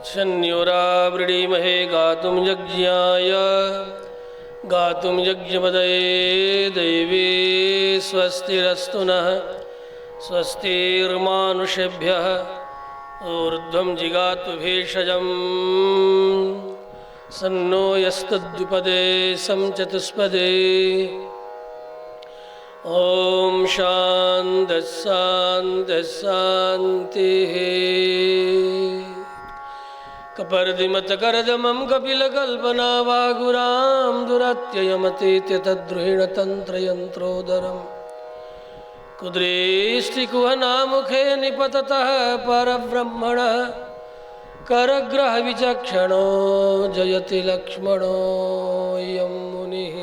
यच्छन्योरावृणीमहे गातुं यज्ञाय गातुं यज्ञपदये दैवी स्वस्तिरस्तु नः स्वस्तिर्मानुषेभ्यः ऊर्ध्वं जिगातु भेषजम् सन्नो यस्तद्विपदे संचतुष्पदे ॐ शान्तिः शान्तिः शान्तिः। कपर्दिमतकरदमं कपिलकल्पनावागुरां दुरत्ययमतीत्य तद्रुहिणतन्त्रयन्त्रोदरं कुद्रेष्टिकुहनामुखे निपततः परब्रह्मणः करग्रहविचक्षणो जयति लक्ष्मणोऽयं मुनिः।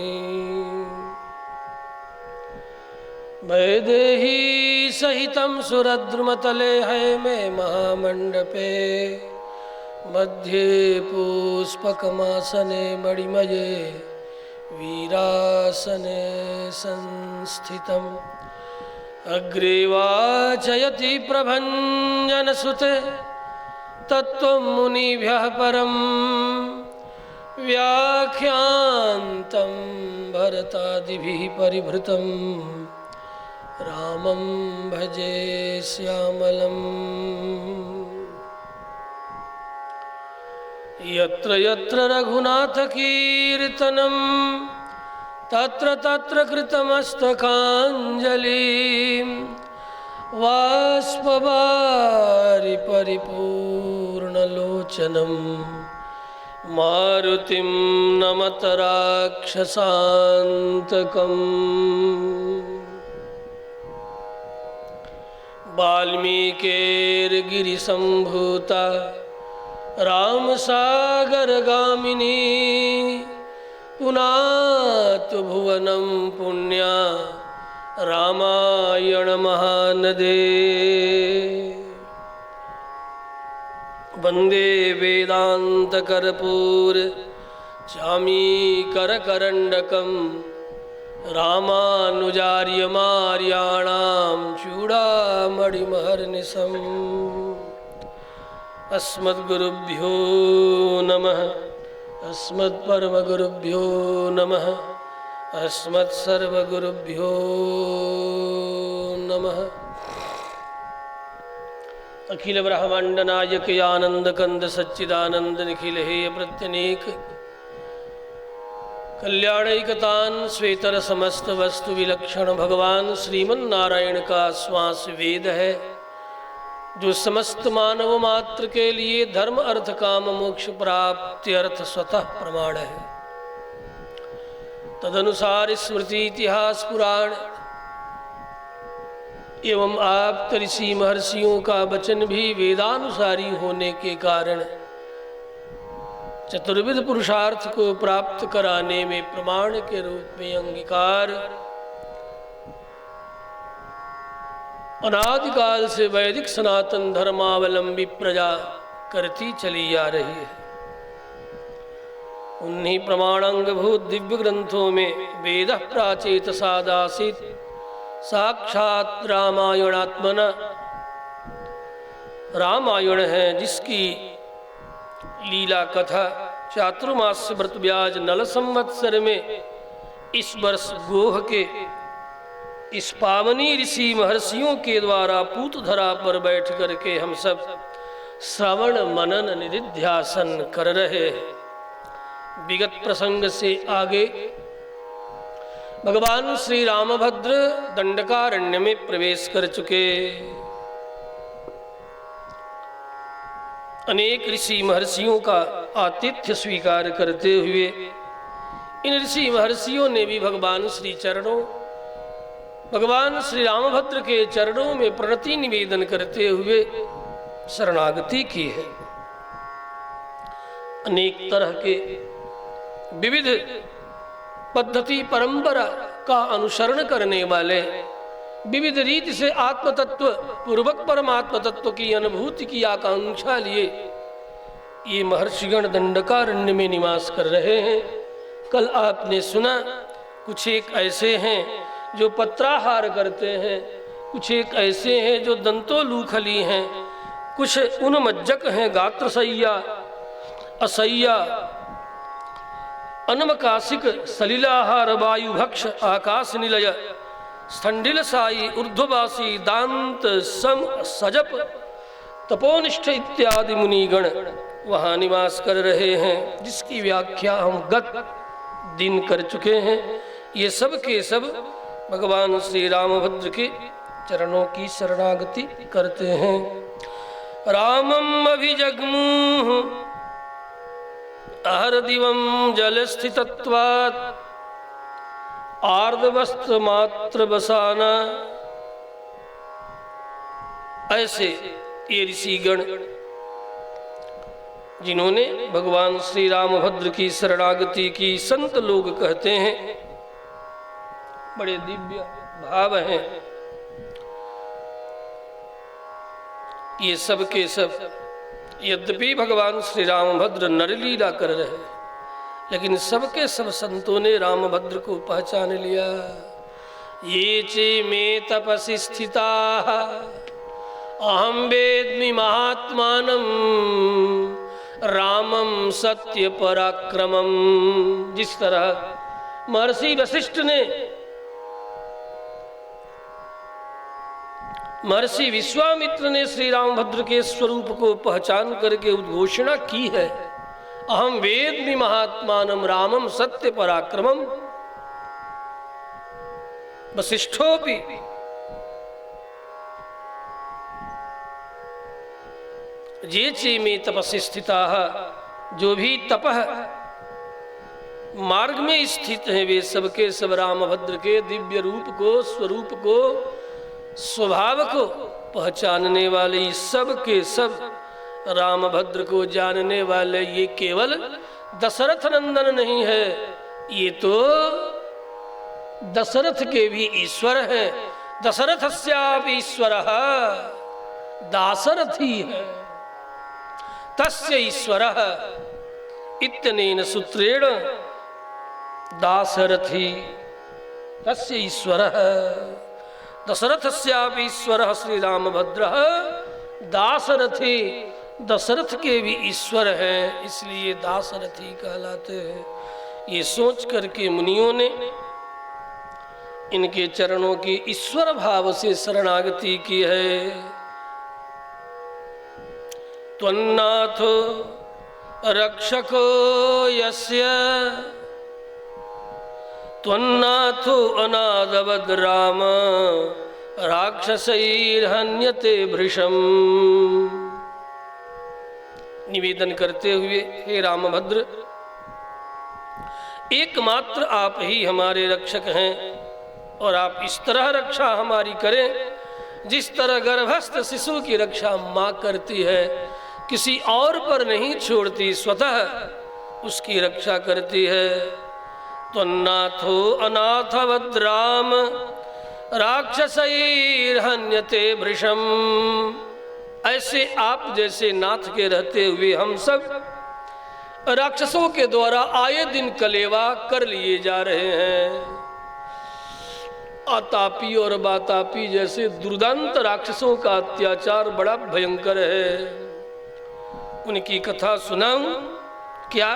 वैदेही सहितं सुरद्रुमतले हैमे महामण्डपे मध्ये पुष्पकमासने मणिमये वीरासने संस्थितम् अग्रे वाचयति प्रभञ्जनसुते तत्त्वं मुनिभ्यः परं व्याख्यान्तं भरतादिभिः परिभृतं रामं भजे श्यामलम्। यत्र यत्र रघुनाथकीर्तनं तत्र तत्र कृतमस्तकाञ्जलिं बाष्पवारि परिपूर्णलोचनं मारुतिं नमत राक्षसान्तकम्। वाल्मीकिर्गिरिसम्भूता रामसागरगामिनी पुनातु भुवनं पुण्या रामायण महानदे। वन्दे वेदान्तकर्पूर चामीकरकरण्डकं रामानुजार्यमार्याणां चूडामणिमहर्निशम्। अस्मद्गुरुभ्यो नमः अस्मत्परमगुरुभ्यो नमः अस्मत्सर्वगुरुभ्यो नमः। अखिल ब्रह्मांड नायक आनंद कंद सच्चिदानंद निखिल हेय प्रत्यनेक कल्याणैकतान श्वेतर समस्त वस्तु विलक्षण भगवान श्रीमन्नारायण का श्वास वेद है जो समस्त मानव मात्र के लिए धर्म अर्थ काम मोक्ष प्राप्ति अर्थ स्वतः प्रमाण है। तदनुसार स्मृति इतिहास पुराण एवं आप ऋषि महर्षियों का वचन भी वेदानुसारी होने के कारण चतुर्विध पुरुषार्थ को प्राप्त कराने में प्रमाण के रूप में अंगीकार अनादिकाल से वैदिक सनातन धर्मावलंबी प्रजा करती चली आ रही है। उन्हीं प्रमाणांगभूत दिव्य ग्रंथों में वेद प्राचेत सादासित साक्षात रामायणात्मना रामायण है जिसकी लीला कथा चातुर्मास व्रत ब्याज नल संवत्सर में इस वर्ष गोह के इस पावनी ऋषि महर्षियों के द्वारा पूतधरा पर बैठ करके हम सब श्रवण मनन निधिध्यासन कर रहे हैं। विगत प्रसंग से आगे भगवान श्री रामभद्र दंडकारण्य में प्रवेश कर चुके। अनेक ऋषि महर्षियों का आतिथ्य स्वीकार करते हुए इन ऋषि महर्षियों ने भी भगवान श्री रामभद्र के चरणों में प्रणति निवेदन करते हुए शरणागति की है। अनेक तरह के विविध पद्धति परंपरा का अनुसरण करने वाले विविध रीति से आत्मतत्व पूर्वक परमात्म तत्व की अनुभूति की आकांक्षा लिए ये महर्षिगण दंडकारण्य में निवास कर रहे हैं। कल आपने सुना कुछ एक ऐसे हैं जो पत्राहार करते हैं, कुछ एक ऐसे हैं जो दंतोलूखली हैं, कुछ उन्मज्जक हैं गात्र सैया असैया अनमकाशिक सलिलाहार वायुभक्ष आकाश निलय स्थंडिल साई ऊर्ध्ववासी दांत सम सजप तपोनिष्ठ इत्यादि मुनिगण वहाँ निवास कर रहे हैं, जिसकी व्याख्या हम गत दिन कर चुके हैं। ये सब के सब भगवान श्री रामभद्र के चरणों की शरणागति करते हैं। रामम अभिजग्मुः अहरदिवं जलस्थितत्वात् आर्द्रवस्त्र मात्र बसाना। ऐसे ये ऋषिगण जिन्होंने भगवान श्री रामभद्र की शरणागति की, संत लोग कहते हैं, बड़े दिव्य भाव हैं। ये सब के सब यद्यपि भगवान श्री रामभद्र नरलीला कर रहे हैं, लेकिन सबके सब संतों ने रामभद्र को पहचान लिया। ये चे में तपसि स्थिताः अहम वेद्मि महात्मानं रामम सत्य पराक्रमम। जिस तरह महर्षि वशिष्ठ ने महर्षि विश्वामित्र ने श्री रामभद्र के स्वरूप को पहचान करके उद्घोषणा की है, अहम वेद्मि महात्मानं रामम सत्य पराक्रमम। वशिष्ठोपि ये चे में तपस्या स्थिताः, जो भी तपः मार्ग में स्थित हैं, वे सबके सब रामभद्र के दिव्य रूप को, स्वरूप को, स्वभाव को पहचानने वाले, सब के सब रामभद्र को जानने वाले। ये केवल दशरथ नंदन नहीं है, ये तो दशरथ के भी ईश्वर हैं। दशरथस्यापि ईश्वरः दाशरथी है। तस्य ईश्वरः इत्यनेन सूत्रेण दाशरथी तस्य ईश्वरः। दशरथस्यापि ईश्वरः श्री रामभद्रः दाशरथी, दशरथ के भी ईश्वर हैं, इसलिए दाशरथी कहलाते हैं। ये सोच करके मुनियों ने इनके चरणों की ईश्वर भाव से शरणागति की है। त्वन्नाथो रक्षको यस्य त्वन्नाथो अनादवद राम राक्षसैर्हन्यते भृशम। निवेदन करते हुए, हे रामभद्र, एकमात्र आप ही हमारे रक्षक हैं और आप इस तरह रक्षा हमारी करें जिस तरह गर्भस्थ शिशु की रक्षा माँ करती है, किसी और पर नहीं छोड़ती, स्वतः उसकी रक्षा करती है। त्वन्नाथो अनाथवद राम राक्षसैर्हन्यते भृशम। ऐसे आप जैसे नाथ के रहते हुए हम सब राक्षसों के द्वारा आए दिन कलेवा कर लिए जा रहे हैं। आतापी और बातापी जैसे दुर्दांत राक्षसों का अत्याचार बड़ा भयंकर है। उनकी कथा सुनाऊं क्या?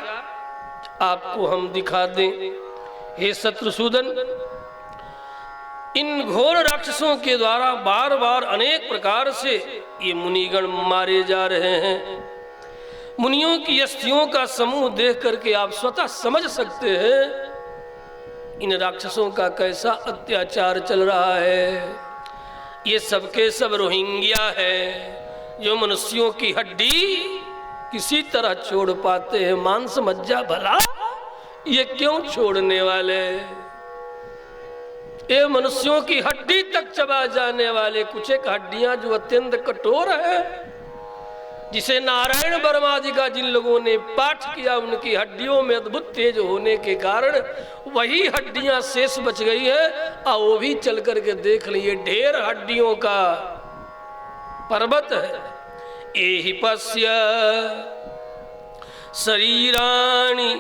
आपको हम दिखा दें। हे शत्रुसूदन, इन घोर राक्षसों के द्वारा बार बार अनेक प्रकार से ये मुनिगण मारे जा रहे हैं। मुनियों की अस्थियों का समूह देख करके आप स्वतः समझ सकते हैं इन राक्षसों का कैसा अत्याचार चल रहा है। ये सबके सब रोहिंग्या है, जो मनुष्यों की हड्डी किसी तरह छोड़ पाते हैं, मांस मज्जा भला ये क्यों छोड़ने वाले। ये मनुष्यों की हड्डी तक चबा जाने वाले कुछ एक हड्डियां जो अत्यंत कठोर है, जिसे नारायण वर्मा जी का जिन लोगों ने पाठ किया, उनकी हड्डियों में अद्भुत तेज होने के कारण वही हड्डियां शेष बच गई है। और वो भी चल करके देख लिए, ढेर हड्डियों का पर्वत है। एहि पश्य शरीराणि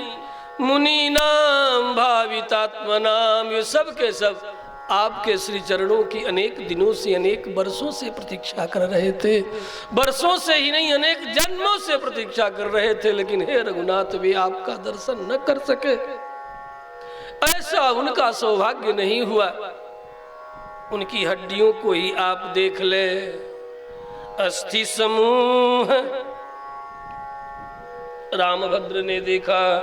मुनीनां भावितात्मनां। ये सब के सब आपके श्री चरणों की अनेक दिनों से, अनेक वर्षों से प्रतीक्षा कर रहे थे। वर्षों से ही नहीं, अनेक जन्मों से प्रतीक्षा कर रहे थे, लेकिन हे रघुनाथ वे आपका दर्शन न कर सके। ऐसा उनका सौभाग्य नहीं हुआ। उनकी हड्डियों को ही आप देख ले। अस्थि समूह रामभद्र ने देखा,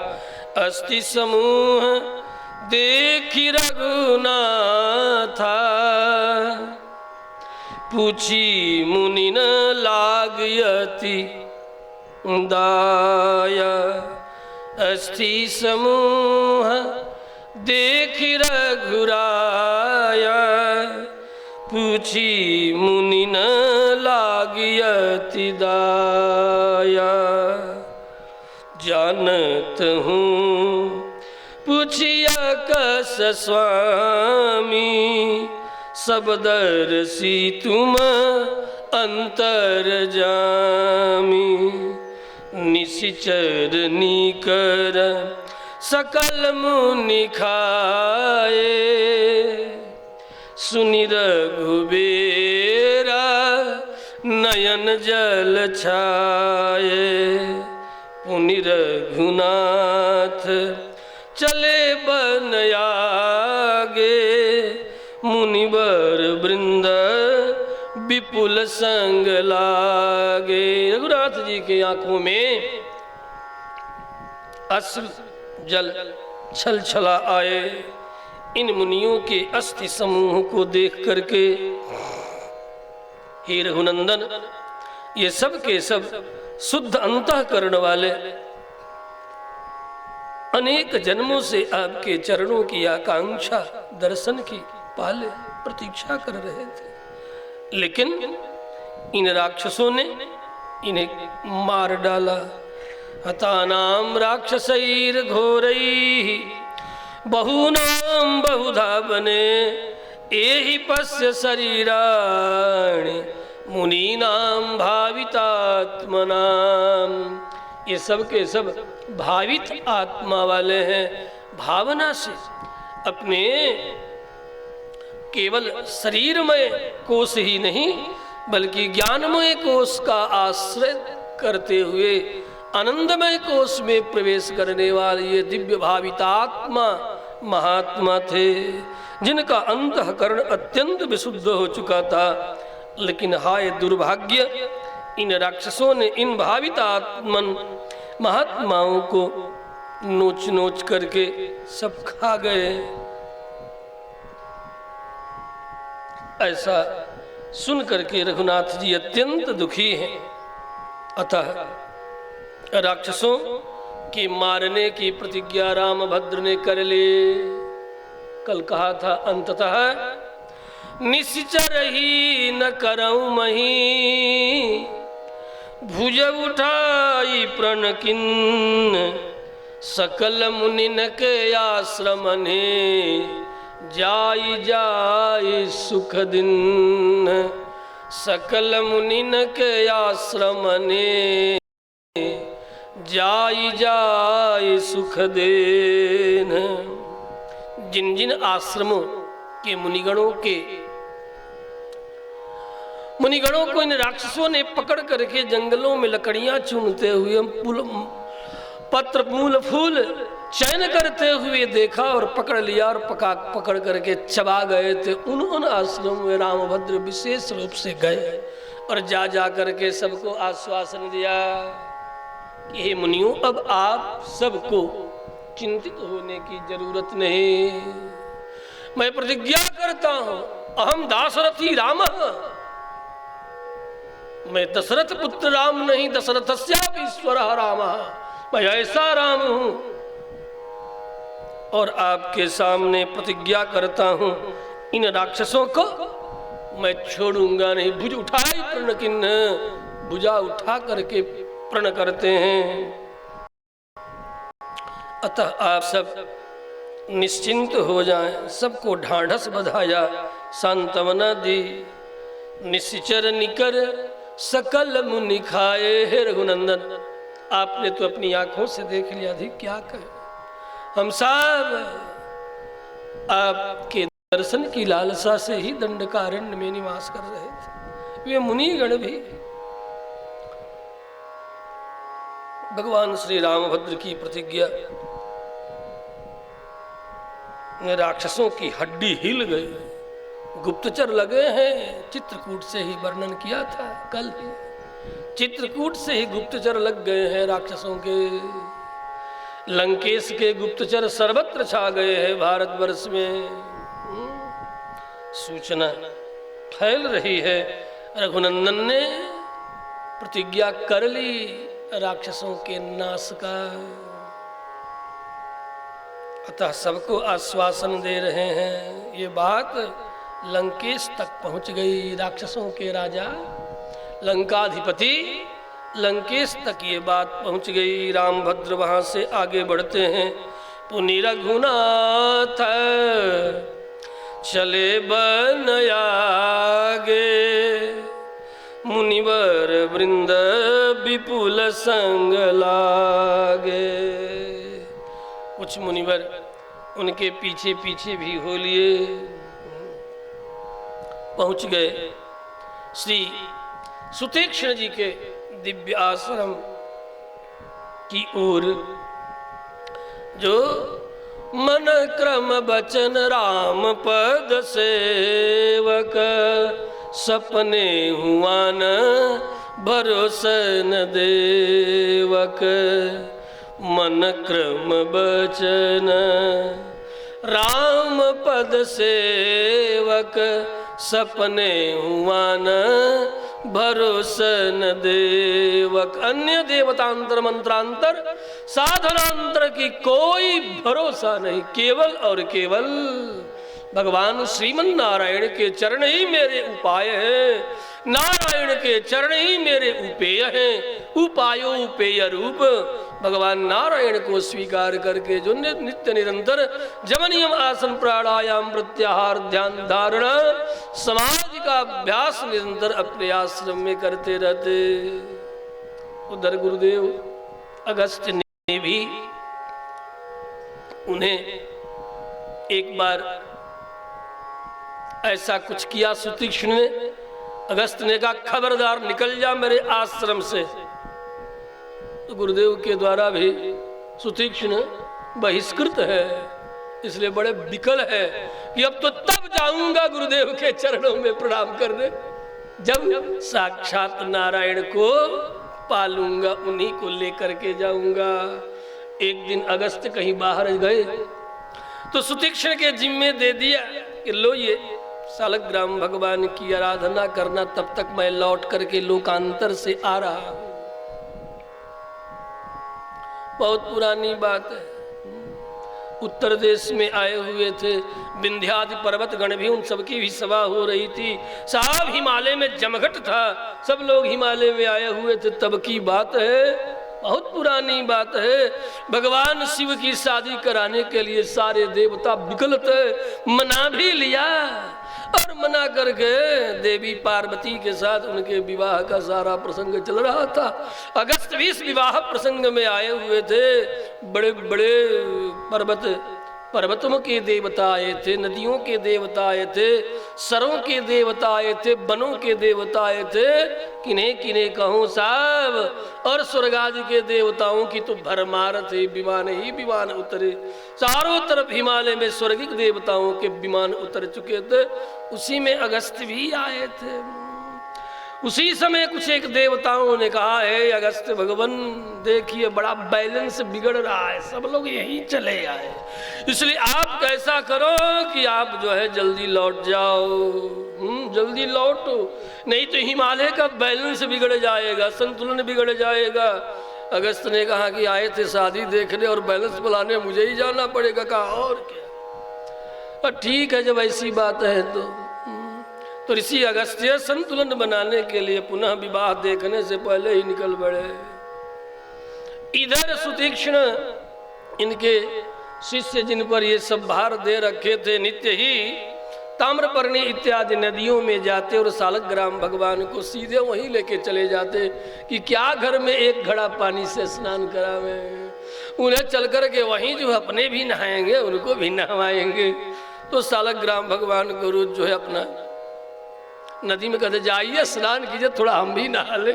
अस्थि समूह देखी रघुनाथा, पूछी मुनि न लागयति दाया। अस्थि समूह देखी रघुराया, पूछी मुनि न लागयति दाया। जानत हूँ पूछिया कस स्वामी, सब दर्शी तुम अंतर जामी। निशिचर निकर सकल मुनि खाए, सुनि रघुबीरा नयन जल छाए। पुनि रघुनाथ चले बन आगे, मुनिवर वृंद विपुल संग लागे। रघुनाथ जी के आंखों में अश्रु जल छल छला आए। इन मुनियों के अस्थि समूह को देख करके, हे रघुनंदन, ये सब के सब शुद्ध अंतःकरण वाले, अनेक जन्मों से आपके चरणों की आकांक्षा दर्शन की पाले प्रतीक्षा कर रहे थे, लेकिन इन राक्षसों ने इन्हें मार डाला। हतानाम राक्षसैर घोरैः बहूनां बहुधा बने, एहि पश्य शरीराणि मुनीनां भावितात्मनां। ये सब के सब भावित आत्मा वाले हैं। भावना से अपने केवल शरीरमय कोश ही नहीं, बल्कि ज्ञानमय कोश का आश्रय करते हुए आनंदमय कोश में प्रवेश करने वाले ये दिव्य भावितात्मा महात्मा थे, जिनका अंतःकरण अत्यंत विशुद्ध हो चुका था। लेकिन हाय दुर्भाग्य, इन राक्षसों ने इन भावितात्मन महात्माओं को नोच नोच करके सब खा गए। ऐसा सुन करके रघुनाथ जी अत्यंत दुखी हैं। अतः राक्षसों के मारने की प्रतिज्ञा रामभद्र ने कर ली। कल कहा था अंततः निश्चर ही न करऊं मही, भुज उठाई प्रण किन्न, सकल मुनिन के आश्रम ने जाई जाई सुख दिन। सकल मुनिन के आश्रम ने जाई जाई सुख देन। जिन जिन आश्रमों के मुनिगणों को इन राक्षसों ने पकड़ करके जंगलों में लकड़ियां चुनते हुए, पत्र मूल फूल चयन करते हुए देखा और पकड़ लिया और पकड़ करके चबा गए थे, उन आश्रमों में रामभद्र विशेष रूप से गए और जा जा करके सबको आश्वासन दिया कि हे मुनियों, अब आप सबको चिंतित होने की जरूरत नहीं। मैं प्रतिज्ञा करता हूं, अहम दाशरथी राम, मैं दशरथ पुत्र राम नहीं, दशरथस्यापि ईश्वरः रामः, मैं ऐसा राम हूं। और आपके सामने प्रतिज्ञा करता हूं, इन राक्षसों को मैं छोड़ूंगा नहीं। भुज उठाई प्रण किन्न, भुजा उठा करके प्रण करते हैं। अतः आप सब निश्चिंत हो जाएं। सबको ढाढ़स बधाया, सांत्वना दी। निश्चर निकर सकल मुनि खाए। हे रघुनंदन, आपने तो अपनी आंखों से देख लिया, अधिक क्या कहे। हम सब आपके दर्शन की लालसा से ही दंडकारण्य में निवास कर रहे थे। वे मुनिगण भी भगवान श्री रामभद्र की प्रतिज्ञा, राक्षसों की हड्डी हिल गई, गुप्तचर लगे हैं। चित्रकूट से ही वर्णन किया था कल ही, चित्रकूट से ही गुप्तचर लग गए हैं राक्षसों के। लंकेश के गुप्तचर सर्वत्र छा गए हैं भारतवर्ष में। सूचना फैल रही है, रघुनंदन ने प्रतिज्ञा कर ली राक्षसों के नाश का। अतः सबको आश्वासन दे रहे हैं। ये बात लंकेश तक पहुंच गई। राक्षसों के राजा लंकाधिपति लंकेश तक ये बात पहुंच गई। रामभद्र वहां से आगे बढ़ते हैं। पुनि रघुनाथ चले बन आगे, मुनिवर वृंद विपुल संग लागे। कुछ मुनिवर उनके पीछे पीछे भी हो लिए। पहुंच गए श्री सुतीक्ष्ण जी के दिव्य आश्रम की ओर, जो मन क्रम बचन राम पद सेवक, सपने हुआ न भरोसन देवक। मन क्रम बचन राम पद सेवक, सपने हुआ न भरोसन देवक। अन्य देवतांतर मंत्रांतर साधनांतर की कोई भरोसा नहीं, केवल और केवल भगवान श्रीमन नारायण के चरण ही मेरे उपाय हैं। नारायण के चरण ही मेरे उपेय हैं। उपायो उपेय रूप भगवान नारायण को स्वीकार करके जो नित्य निरंतर जमनियम आसन प्राणायाम प्रत्याहार ध्यान धारणा समाधि का अभ्यास निरंतर अपने आश्रम में करते रहते। उधर गुरुदेव अगस्त्य ने भी उन्हें एक बार ऐसा कुछ किया। सुतीक्ष्ण ने, अगस्त्य ने कहा खबरदार निकल जा मेरे आश्रम से। तो गुरुदेव के द्वारा भी सुतीक्ष्ण बहिष्कृत है, इसलिए बड़े विकल है कि अब तो तब जाऊंगा गुरुदेव के चरणों में प्रणाम करने जब साक्षात नारायण को पालूंगा, उन्हीं को लेकर के जाऊंगा। एक दिन अगस्त्य कहीं बाहर गए तो सुतीक्ष्ण के जिम्मे दे दिया कि लो ये सालग्राम भगवान की आराधना करना, तब तक मैं लौट करके लोकांतर से आ रहा हूं। बहुत पुरानी बात है। उत्तर देश में आए हुए थे, विंध्यादि पर्वत गण भी, उन सबकी भी सभा हो रही थी। साहब हिमालय में जमघट था, सब लोग हिमालय में आए हुए थे, तब की बात है, बहुत पुरानी बात है। भगवान शिव की शादी कराने के लिए सारे देवता विकल थे। मना भी लिया और मना करके देवी पार्वती के साथ उनके विवाह का सारा प्रसंग चल रहा था। अगस्त भी इस विवाह प्रसंग में आए हुए थे। बड़े बड़े पर्वतों के देवता आए थे, नदियों के देवता आए थे, सरों के देवता आए थे, वनों के देवता आए थे। किन्हें किन्हें कहूँ साहब, और स्वर्ग आदि के देवताओं की तो भरमार थे। विमान ही विमान उतरे, चारों तरफ हिमालय में स्वर्गिक देवताओं के विमान उतर चुके थे। उसी में अगस्त्य भी आए थे। उसी समय कुछ एक देवताओं ने कहा है अगस्त्य भगवान देखिए बड़ा बैलेंस बिगड़ रहा है, सब लोग यही चले आए, इसलिए आप कैसा करो कि आप जो है जल्दी लौट जाओ। जल्दी लौटो, नहीं तो हिमालय का बैलेंस बिगड़ जाएगा, संतुलन बिगड़ जाएगा। अगस्त्य ने कहा कि आए थे शादी देखने और बैलेंस बुलाने मुझे ही जाना पड़ेगा। कहा और क्या, ठीक है जब ऐसी बात है तो ऋषि अगस्त्य संतुलन बनाने के लिए पुनः विवाह देखने से पहले ही निकल पड़े। इधर सुतीक्ष्ण इनके शिष्य जिन पर ये सब भार दे रखे थे, नित्य ही ताम्रपर्णी इत्यादि नदियों में जाते और सालग्राम भगवान को सीधे वहीं लेके चले जाते कि क्या घर में एक घड़ा पानी से स्नान करावे। उन्हें चल कर के वहीं जो अपने भी नहाएंगे उनको भी नहवाएंगे। तो सालग्राम भगवान को रोज जो है अपना नदी में कहते जाइए स्नान कीजिए, थोड़ा हम भी नहा ले।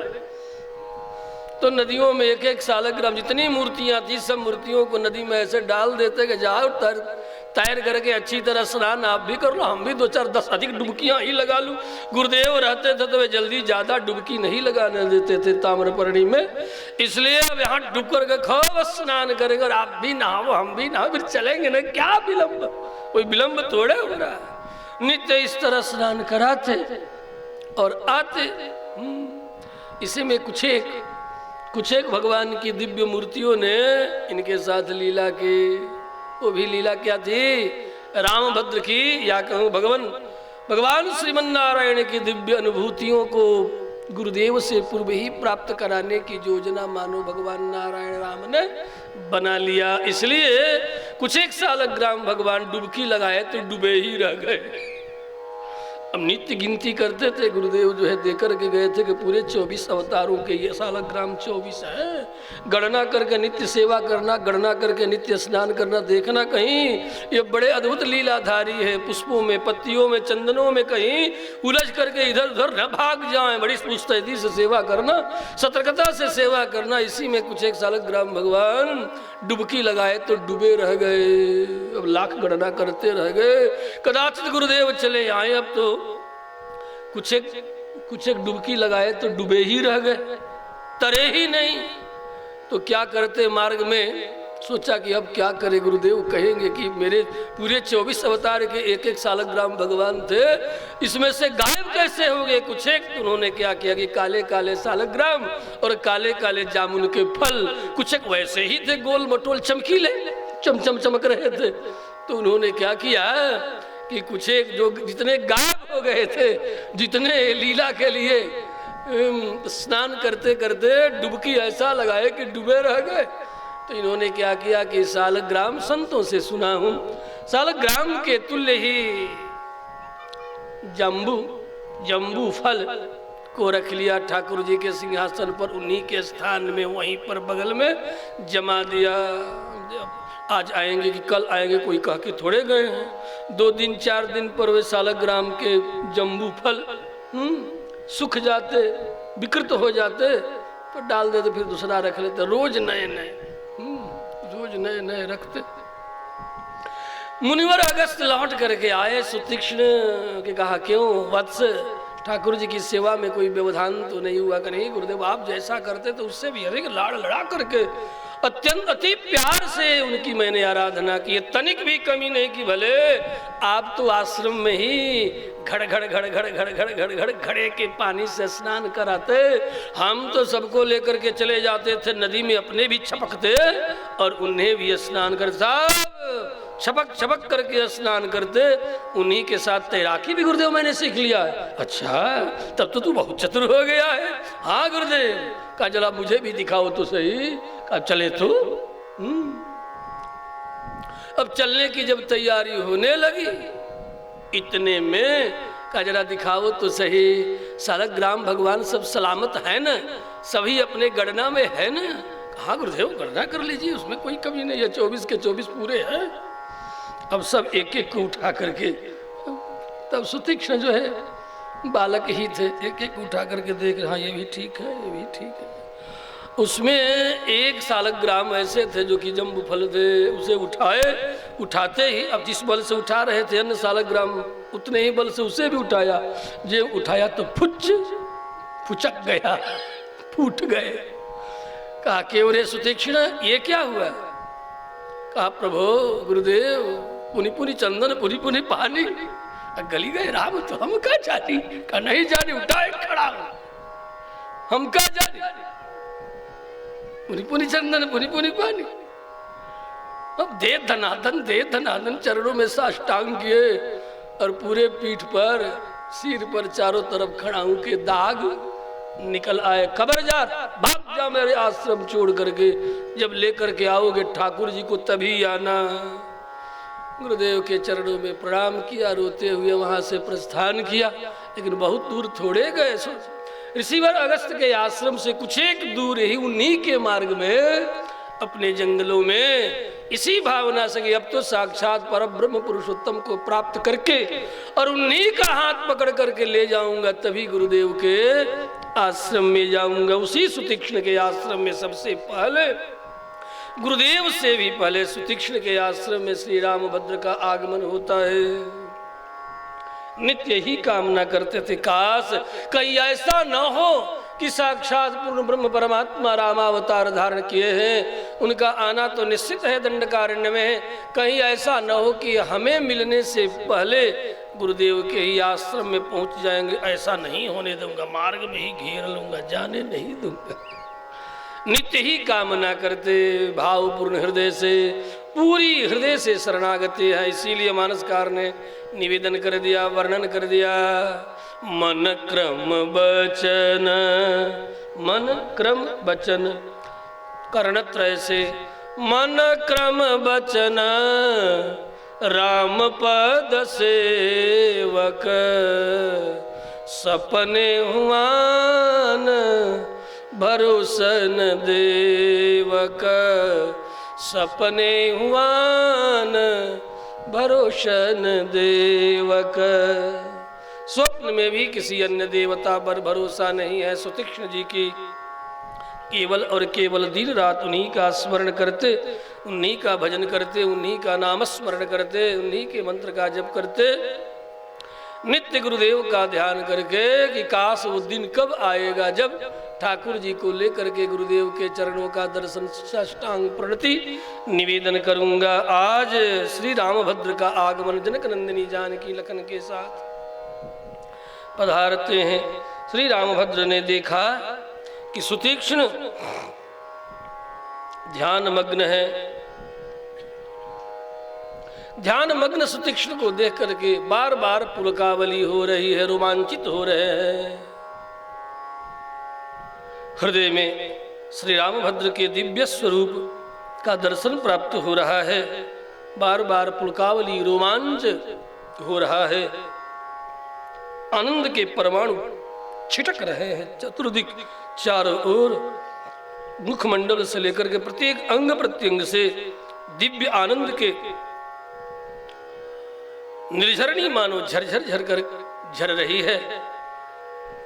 तो नदियों में एक एक सालग्राम जितनी मूर्तियां थी सब मूर्तियों को नदी में ऐसे डाल देते कि जाओ तैर करके अच्छी तरह स्नान आप भी कर लो, हम भी 2-4-10 अधिक डुबकियां ही लगा लूं। गुरुदेव रहते थे तो वे जल्दी ज़्यादा डुबकी नहीं लगाने देते थे ताम्रपर्णी में, इसलिए अब यहाँ डूब करके खूब स्नान करेंगे और आप भी नहाओ हम भी नहाओ, फिर चलेंगे ना, क्या विलम्ब, कोई विलम्ब थोड़े हो रहा है। नित्य इस तरह स्नान कराते और आते। इसी में कुछ एक भगवान की दिव्य मूर्तियों ने इनके साथ लीला की। वो भी लीला क्या थी? रामभद्र की, या कहूँ भगवान श्रीमन नारायण की दिव्य अनुभूतियों को गुरुदेव से पूर्व ही प्राप्त कराने की योजना मानो भगवान नारायण राम ने बना लिया। इसलिए कुछ एक सालग्राम भगवान डुबकी लगाए तो डूबे ही रह गए। अब नित्य गिनती करते थे, गुरुदेव जो है देकर के गए थे कि पूरे 24 अवतारों के ये सालग्राम 24 है। गणना करके नित्य सेवा करना, गणना करके नित्य स्नान करना, देखना कहीं ये बड़े अद्भुत लीलाधारी है। पुष्पों में, पत्तियों में, चंदनों में कहीं उलझ करके इधर उधर न भाग जाएं। बड़ी मुस्तैदी से सेवा करना, सतर्कता से सेवा करना। इसी में कुछ एक सालग्राम भगवान डुबकी लगाए तो डूबे रह गए। अब लाख गणना करते रह गए। कदाचित गुरुदेव चले आए, अब तो कुछ एक डुबकी लगाए तो डूबे ही रह गए, तरे ही नहीं। तो क्या करते, मार्ग में सोचा कि अब क्या करे। गुरुदेव कहेंगे कि मेरे पूरे 24 अवतार के एक एक सालग्राम भगवान थे, इसमें से गायब कैसे हो गए कुछ एक। तो उन्होंने क्या किया कि काले काले सालग्राम और काले काले जामुन के फल कुछ एक वैसे ही थे, गोल मटोल चमकीले, चमचम चमक रहे थे। तो उन्होंने क्या किया कि कुछ एक जो जितने गायब हो गए थे, जितने लीला के लिए स्नान करते करते डुबकी ऐसा लगाए कि डूबे रह गए। तो इन्होंने क्या किया कि सालग्राम संतों से सुना हूं, सालग्राम के तुल्य ही जम्बू फल को रख लिया ठाकुर जी के सिंहासन पर, उन्हीं के स्थान में वहीं पर बगल में जमा दिया। आज आएंगे कि कल आएंगे कोई कह के थोड़े गए हैं। 2 दिन 4 दिन पर वे सालग्राम के जम्बू फल सूख जाते, विकृत हो जाते, तो डाल देते, फिर दूसरा रख लेते। रोज नए नए रखते। मुनिवर अगस्त लौट करके आए, सुतीक्ष्ण के कहा क्यों वत्स, ठाकुर जी की सेवा में कोई व्यवधान तो नहीं हुआ? कि नहीं गुरुदेव, आप जैसा करते तो उससे भी अधिक लाड़ लड़ा करके अत्यंत अति प्यार से उनकी मैंने आराधना की। तनिक भी कमी नहीं की। भले आप तो आश्रम में ही घड़ घड़े के पानी से स्नान कराते, हम तो सबको लेकर के चले जाते थे नदी में, अपने भी छपकते और उन्हें भी स्नान कर, सब छपक करके स्नान करते। उन्हीं के साथ तैराकी भी गुरुदेव मैंने सीख लिया है। अच्छा, तब तो तू बहुत चतुर हो गया है। हाँ गुरुदेव, कहा जरा मुझे भी दिखाओ तो सही। कहा चले तो। अब चलने की जब तैयारी होने लगी, इतने में कहा जरा दिखाओ तो सही, सालग्राम भगवान सब सलामत है ना, सभी अपने गणना में है ना? कहा गुरुदेव गणना कर लीजिए, उसमें कोई कमी नहीं है, 24 के 24 पूरे हैं। अब सब एक एक को उठा करके, तब सुतीक्ष्ण जो है बालक ही थे, एक एक उठा करके देख रहे, हाँ ये भी ठीक है, ये भी ठीक है। उसमें एक सालग्राम ऐसे थे जो कि जम्बू फल थे, उसे उठाते ही, अब जिस बल से उठा रहे थे अन्य सालग्राम, उतने ही बल से उसे भी उठाया। जो उठाया तो फुचक गया, फूट गए। कहा केवरे सुतीक्ष्ण ये क्या हुआ? कहा प्रभु गुरुदेव, पुनि पुनि चंदन पुनि पुनि पानी, गली गए राम, तो हम क्या जानी? कहा नहीं जानी, उठाए खड़ा हम क्या जानी? पुनि पुनि चंदन पुनि पुनि पानी। अब दे धनादन चरणों में साष्टांग किए और पूरे पीठ पर, सिर पर चारों तरफ खड़ाऊ के दाग निकल आए। खबरदार भाग जा मेरे आश्रम छोड़ करके, जब लेकर के आओगे ठाकुर जी को तभी आना। गुरुदेव के चरणों में प्रणाम किया, रोते हुए वहां से प्रस्थान किया। लेकिन बहुत दूर थोड़े गए, ऋषिवर अगस्त के आश्रम से कुछ एक दूर ही उन्हीं के मार्ग में अपने जंगलों में इसी भावना से कि अब तो साक्षात परब्रह्म पुरुषोत्तम को प्राप्त करके और उन्हीं का हाथ पकड़ करके ले जाऊंगा, तभी गुरुदेव के आश्रम में जाऊंगा। उसी सुतीक्ष्ण के आश्रम में सबसे पहले, गुरुदेव से भी पहले सुतीक्ष्ण के आश्रम में श्री रामभद्र का आगमन होता है। नित्य ही कामना करते थे, काश कहीं ऐसा न हो कि साक्षात पूर्ण ब्रह्म परमात्मा रामावतार धारण किए हैं, उनका आना तो निश्चित है दंडकारण्य में, कहीं ऐसा न हो कि हमें मिलने से पहले गुरुदेव के ही आश्रम में पहुंच जाएंगे। ऐसा नहीं होने दूंगा, मार्ग में ही घेर लूंगा, जाने नहीं दूंगा। नित्य ही कामना करते, भावपूर्ण हृदय से, पूरी हृदय से शरणागति है। इसीलिए मानसकार ने निवेदन कर दिया, वर्णन कर दिया, मन क्रम बचन, मन क्रम बचन कर्णत्रय से, मन क्रम बचन राम पद सेवक, सपने हुआन भरोसन देवक, सपने हुआन भरोसन देवक। स्वप्न में भी किसी अन्य देवता पर भरोसा नहीं है। सुतीक्ष्ण जी की केवल और केवल दिन रात उन्हीं का स्मरण करते, उन्हीं का भजन करते, उन्हीं का नाम स्मरण करते, उन्हीं के मंत्र का जप करते, नित्य गुरुदेव का ध्यान करके कि काश वो दिन कब आएगा जब ठाकुर जी को लेकर के गुरुदेव के चरणों का दर्शन, साष्टांग प्रणति निवेदन करूंगा। आज श्री रामभद्र का आगमन जनक नंदिनी जानकी लखन के साथ पधारते हैं। श्री रामभद्र ने देखा कि सुतीक्ष्ण ध्यान मग्न है। ध्यान मग्न सुतीक्ष्ण को देख करके बार बार पुलकावली हो रही है, रोमांचित हो रहे हैं। हृदय में श्री रामभद्र के दिव्य स्वरूप का दर्शन प्राप्त हो रहा है, बार बार पुलकावली, रोमांच हो रहा है। आनंद के परमाणु छिटक रहे हैं चतुर्दिक, चारों ओर, मुखमंडल से लेकर के प्रत्येक अंग प्रत्यंग से दिव्य आनंद के निर्झरणी मानो झरझर झर कर झर रही है।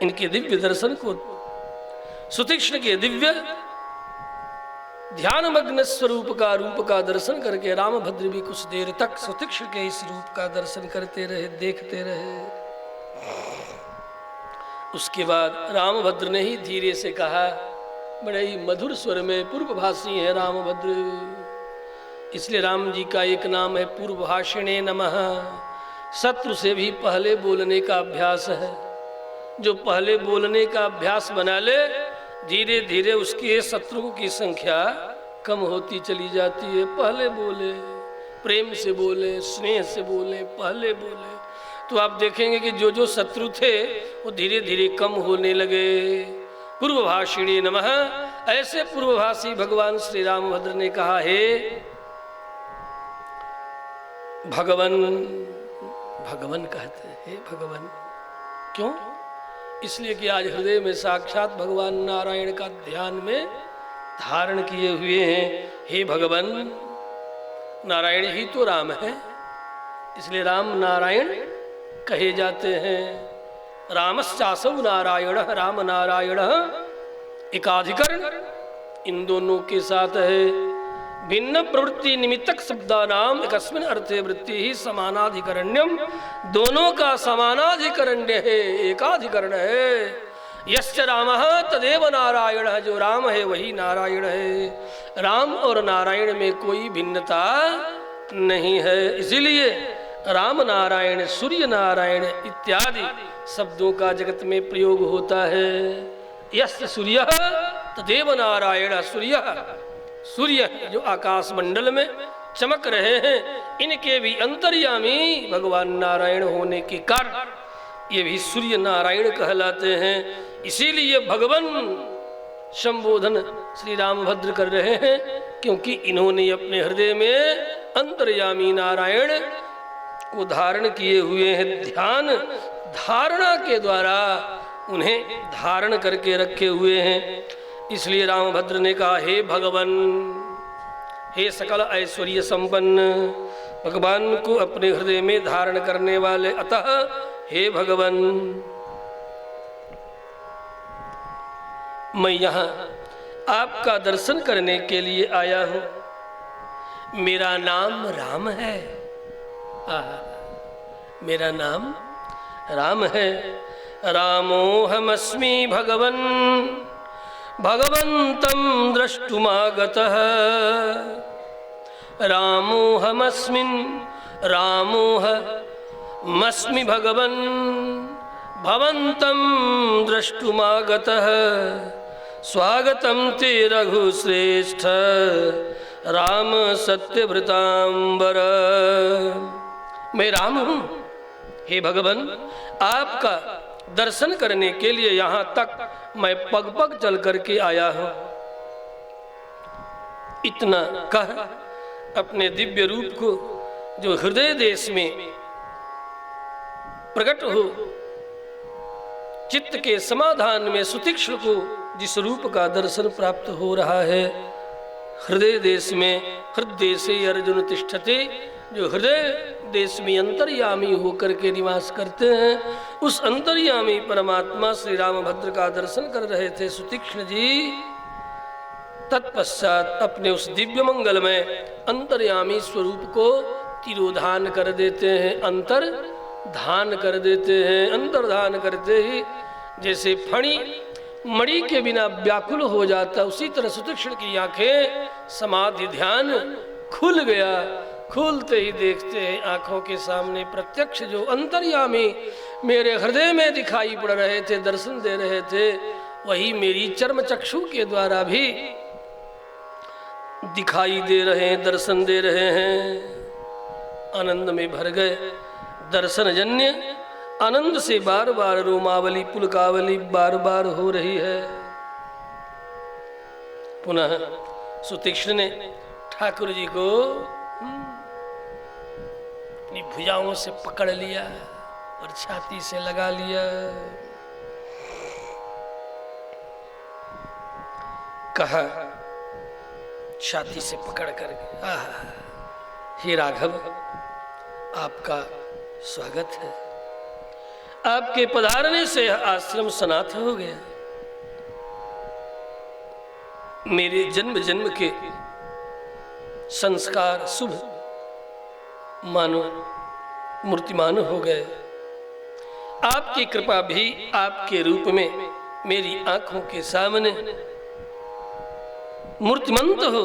इनके दिव्य दर्शन को, सुतीक्ष्ण के दिव्य ध्यान मग्न स्वरूप का, रूप का दर्शन करके रामभद्र भी कुछ देर तक सुतीक्ष्ण के इस रूप का दर्शन करते रहे, देखते रहे। उसके बाद रामभद्र ने ही धीरे से कहा, बड़े ही मधुर स्वर में, पूर्वभाषी है रामभद्र, इसलिए राम जी का एक नाम है पूर्वभाषिणे नमः। शत्रु से भी पहले बोलने का अभ्यास है। जो पहले बोलने का अभ्यास बना ले, धीरे धीरे उसके शत्रुओं की संख्या कम होती चली जाती है। पहले बोले, प्रेम से बोले, स्नेह से बोले, पहले बोले, तो आप देखेंगे कि जो जो शत्रु थे वो धीरे धीरे कम होने लगे। पूर्वभाषिणी नमः, ऐसे पूर्वभाषी भगवान श्री रामभद्र ने कहा, हे भगवन, भगवन कहते हैं, हे भगवन। क्यों? इसलिए कि आज हृदय में साक्षात भगवान नारायण का ध्यान में धारण किए हुए हैं। हे भगवन, नारायण ही तो राम है, इसलिए राम नारायण कहे जाते हैं। रामश्चासौ नारायण, राम नारायण एकाधिकरण इन दोनों के साथ है। भिन्न प्रवृत्ति निमित्तक शब्दानाम एकस्मिन् अर्थे वृत्ति ही समानाधिकरण्यम, दोनों का समानाधिकरण्य है, एकाधिकरण है। यश्च रामः तदेव नारायण, जो राम है वही नारायण है। राम और नारायण में कोई भिन्नता नहीं है। इसीलिए राम नारायण, सूर्य नारायण इत्यादि शब्दों का जगत में प्रयोग होता है। यश्च सूर्य तदेव नारायण, सूर्य जो आकाश मंडल में चमक रहे हैं, इनके भी अंतर्यामी भगवान नारायण होने के कारण ये भी सूर्य नारायण कहलाते हैं। इसीलिए भगवान संबोधन श्री रामभद्र कर रहे हैं, क्योंकि इन्होंने अपने हृदय में अंतर्यामी नारायण को धारण किए हुए हैं। ध्यान धारणा के द्वारा उन्हें धारण करके रखे हुए हैं। इसलिए रामभद्र ने कहा, हे भगवन, हे सकल ऐश्वर्य संपन्न, भगवान को अपने हृदय में धारण करने वाले, अतः हे भगवान मैं यहाँ आपका दर्शन करने के लिए आया हूँ। मेरा नाम राम है, मेरा नाम राम है। रामोऽहमस्मि भगवन् भगवन्तं द्रष्टुमागतः। रामोऽहमस्मि भगवन् भवन्तं द्रष्टुमागतः। स्वागतं ते रघुश्रेष्ठ राम सत्यव्रतांबर। मैं राम हूँ हे भगवान, आपका दर्शन करने के लिए यहाँ तक मैं पग पग चल करके आया हूँ। इतना कह अपने दिव्य रूप को जो हृदय देश में प्रकट हो, चित्त के समाधान में सुतीक्ष्ण को जिस रूप का दर्शन प्राप्त हो रहा है, हृदय देश में हृदय से अर्जुन तिष्ठते, जो हृदय देश में अंतर्यामी होकर के निवास करते हैं, उस अंतर्यामी परमात्मा श्री रामभद्र का दर्शन कर रहे थे सुतीक्ष्ण जी। तत्पश्चात अपने उस दिव्य मंगल में अंतर्यामी स्वरूप को तिरोधान कर देते हैं, अंतर धान कर देते हैं। अंतर्धान करते ही जैसे फणी मणि के बिना व्याकुल हो जाता, उसी तरह सुतीक्ष्ण की आंखें समाधि ध्यान खुल गया। खुलते ही देखते हैं आंखों के सामने प्रत्यक्ष जो अंतर्यामी मेरे हृदय में दिखाई पड़ रहे थे, दर्शन दे रहे थे, वही मेरी चर्म चक्षु के द्वारा भी दिखाई दे रहे हैं, दर्शन दे रहे हैं। आनंद में भर गए। दर्शन जन्य आनंद से बार बार रोमावली पुलकावली बार बार हो रही है। पुनः सुतीक्ष्ण ने ठाकुर जी को अपनी भुजाओं से पकड़ लिया और छाती से लगा लिया। कहा छाती से पकड़ करके, हे राघव आपका स्वागत है। आपके पधारने से आश्रम सनाथ हो गया। मेरे जन्म जन्म के संस्कार शुभ मानो मूर्तिमान हो गए। आपकी कृपा भी आपके रूप में मेरी आंखों के सामने मूर्तिमंत हो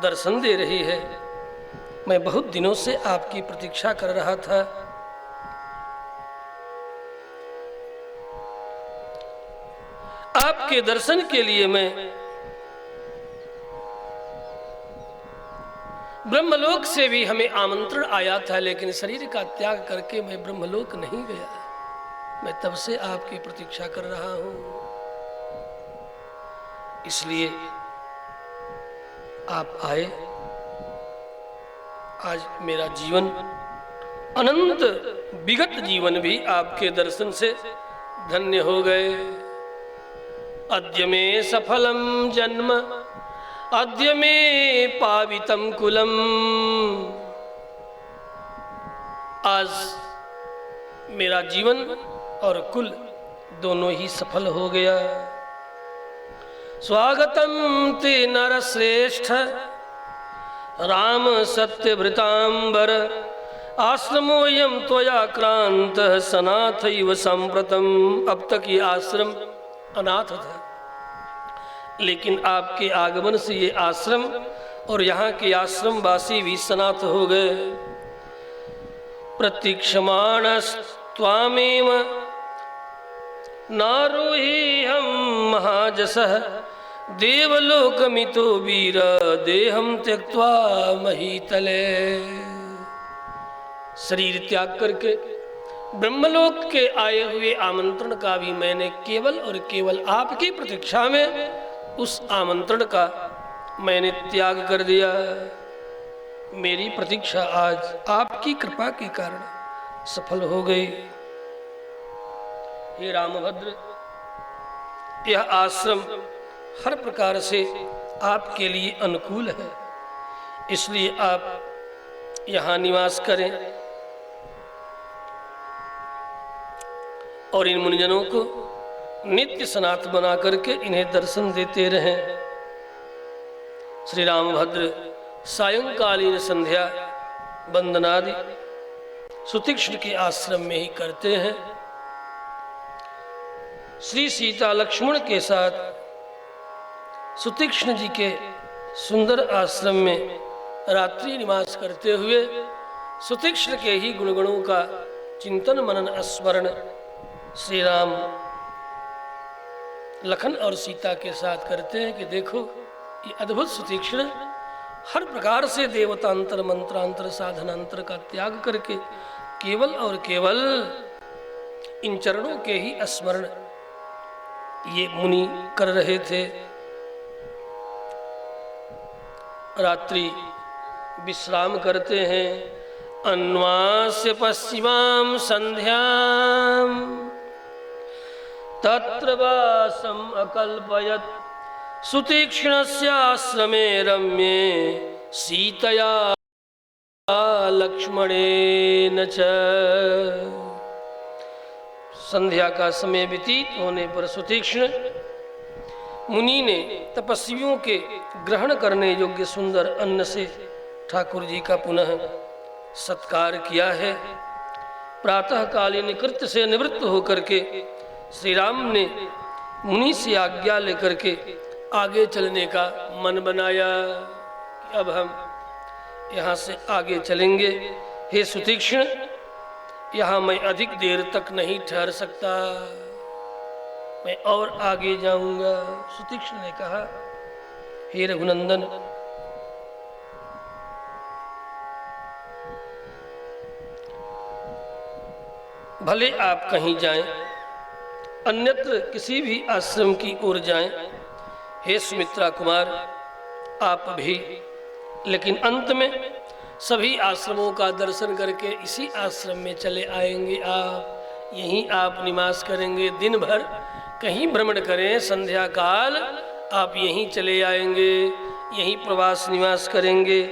दर्शन दे रही है। मैं बहुत दिनों से आपकी प्रतीक्षा कर रहा था। आपके दर्शन के लिए मैं ब्रह्मलोक से भी हमें आमंत्रण आया था, लेकिन शरीर का त्याग करके मैं ब्रह्मलोक नहीं गया। मैं तब से आपकी प्रतीक्षा कर रहा हूं। इसलिए आप आए। आज मेरा जीवन अनंत विगत जीवन भी आपके दर्शन से धन्य हो गए। अद्य मे सफलम जन्म अद्य मे पावितम कुलम। आज मेरा जीवन और कुल दोनों ही सफल हो गया। स्वागतम ते नरश्रेष्ठ राम सत्यव्रतांबर। आश्रमोऽयं त्वया क्रांत सनाथैव संप्रतम। अब तक ये आश्रम अनाथ था, लेकिन आपके आगमन से ये आश्रम और यहाँ के आश्रम वासी भी सनाथ हो गए। प्रतीक्षमाणस्त्वामेव नारोहि हम महाजसः। देवलोकमितो वीर देहं त्यक्त्वा महीतले। शरीर त्याग करके ब्रह्मलोक के आए हुए आमंत्रण का भी मैंने केवल और केवल आपकी प्रतीक्षा में उस आमंत्रण का मैंने त्याग कर दिया। मेरी प्रतीक्षा आज आपकी कृपा के कारण सफल हो गई। हे रामभद्र, यह आश्रम हर प्रकार से आपके लिए अनुकूल है। इसलिए आप यहाँ निवास करें और इन मुनिजनों को नित्य सनात बना करके इन्हें दर्शन देते रहें। श्री रामभद्र सायंकालीन संध्या वंदनादि सुतीक्ष्ण के आश्रम में ही करते हैं। श्री सीता लक्ष्मण के साथ सुतीक्ष्ण जी के सुंदर आश्रम में रात्रि निवास करते हुए सुतीक्ष्ण के ही गुणगणों का चिंतन मनन स्मरण श्री राम लखन और सीता के साथ करते हैं कि देखो ये अद्भुत सुतीक्ष्ण हर प्रकार से देवतांतर मंत्रांतर साधनांतर का त्याग करके केवल और केवल इन चरणों के ही स्मरण ये मुनि कर रहे थे। रात्रि विश्राम करते हैं। अन्वास्य पश्चिमां संध्यां तत्र वासम अकल्पयत् सुतीक्ष्णस्याश्रमे रम्ये सीतया लक्ष्मणेन च। संध्या का समय व्यतीत होने पर सुतीक्ष्ण मुनि ने तपस्वियों के ग्रहण करने योग्य सुंदर अन्न से ठाकुर जी का पुनः सत्कार किया है। प्रातःकालीन कृत्य से निवृत्त होकर के श्री राम ने मुनि से आज्ञा लेकर के आगे चलने का मन बनाया कि अब हम यहाँ से आगे चलेंगे। हे सुतीक्ष्ण, यहाँ मैं अधिक देर तक नहीं ठहर सकता, मैं और आगे जाऊंगा। सुतीक्ष्ण ने कहा, हे रघुनंदन, भले आप कहीं जाएं, अन्यत्र किसी भी आश्रम की ओर जाएं। हे सुमित्रा कुमार, आप भी, लेकिन अंत में सभी आश्रमों का दर्शन करके इसी आश्रम में चले आएंगे। आप यहीं आप निवास करेंगे, दिन भर कहीं भ्रमण करें, संध्या काल आप यहीं चले आएंगे, यहीं प्रवास निवास करेंगे।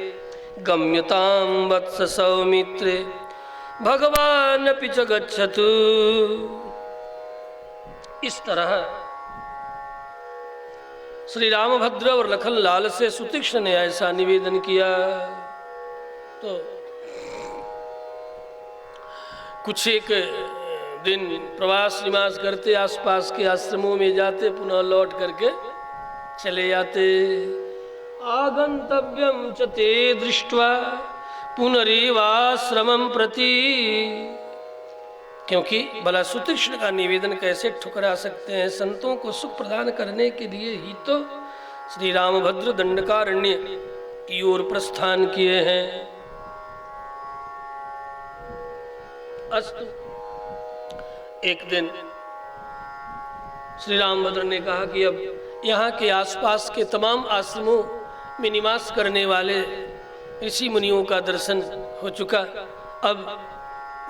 गम्यतां वत्स सौमित्रे भगवान अपि च गच्छतु। इस तरह श्री रामभद्र और लखन लाल से सुतीक्ष्ण ने ऐसा निवेदन किया। तो कुछ एक दिन प्रवास निवास करते, आसपास के आश्रमों में जाते, पुनः लौट करके चले आते। आगंतव्यम च ते दृष्ट्वा पुनरेवाश्रमं प्रति। क्योंकि भला सुतीक्ष्ण का निवेदन कैसे ठुकरा सकते हैं। संतों को सुख प्रदान करने के लिए ही तो श्री रामभद्र दंडकारण्य की ओर प्रस्थान किए हैं। अस्तु, एक दिन श्री रामभद्र ने कहा कि अब यहाँ के आसपास के तमाम आश्रमों में निवास करने वाले ऋषि मुनियों का दर्शन हो चुका, अब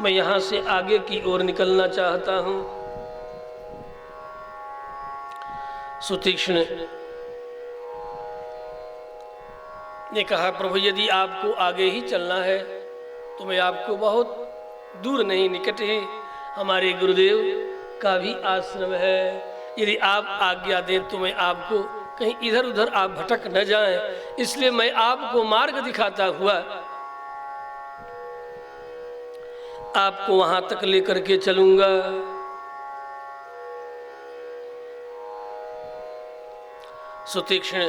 मैं यहाँ से आगे की ओर निकलना चाहता हूँ। सुतीक्ष्ण ने कहा, प्रभु यदि आपको आगे ही चलना है तो मैं आपको बहुत दूर नहीं, निकट ही हमारे गुरुदेव का भी आश्रम है। यदि आप आज्ञा दें तो मैं आपको कहीं इधर उधर आप भटक न जाएं, इसलिए मैं आपको मार्ग दिखाता हुआ आपको वहां तक लेकर के चलूंगा। सुतीक्ष्ण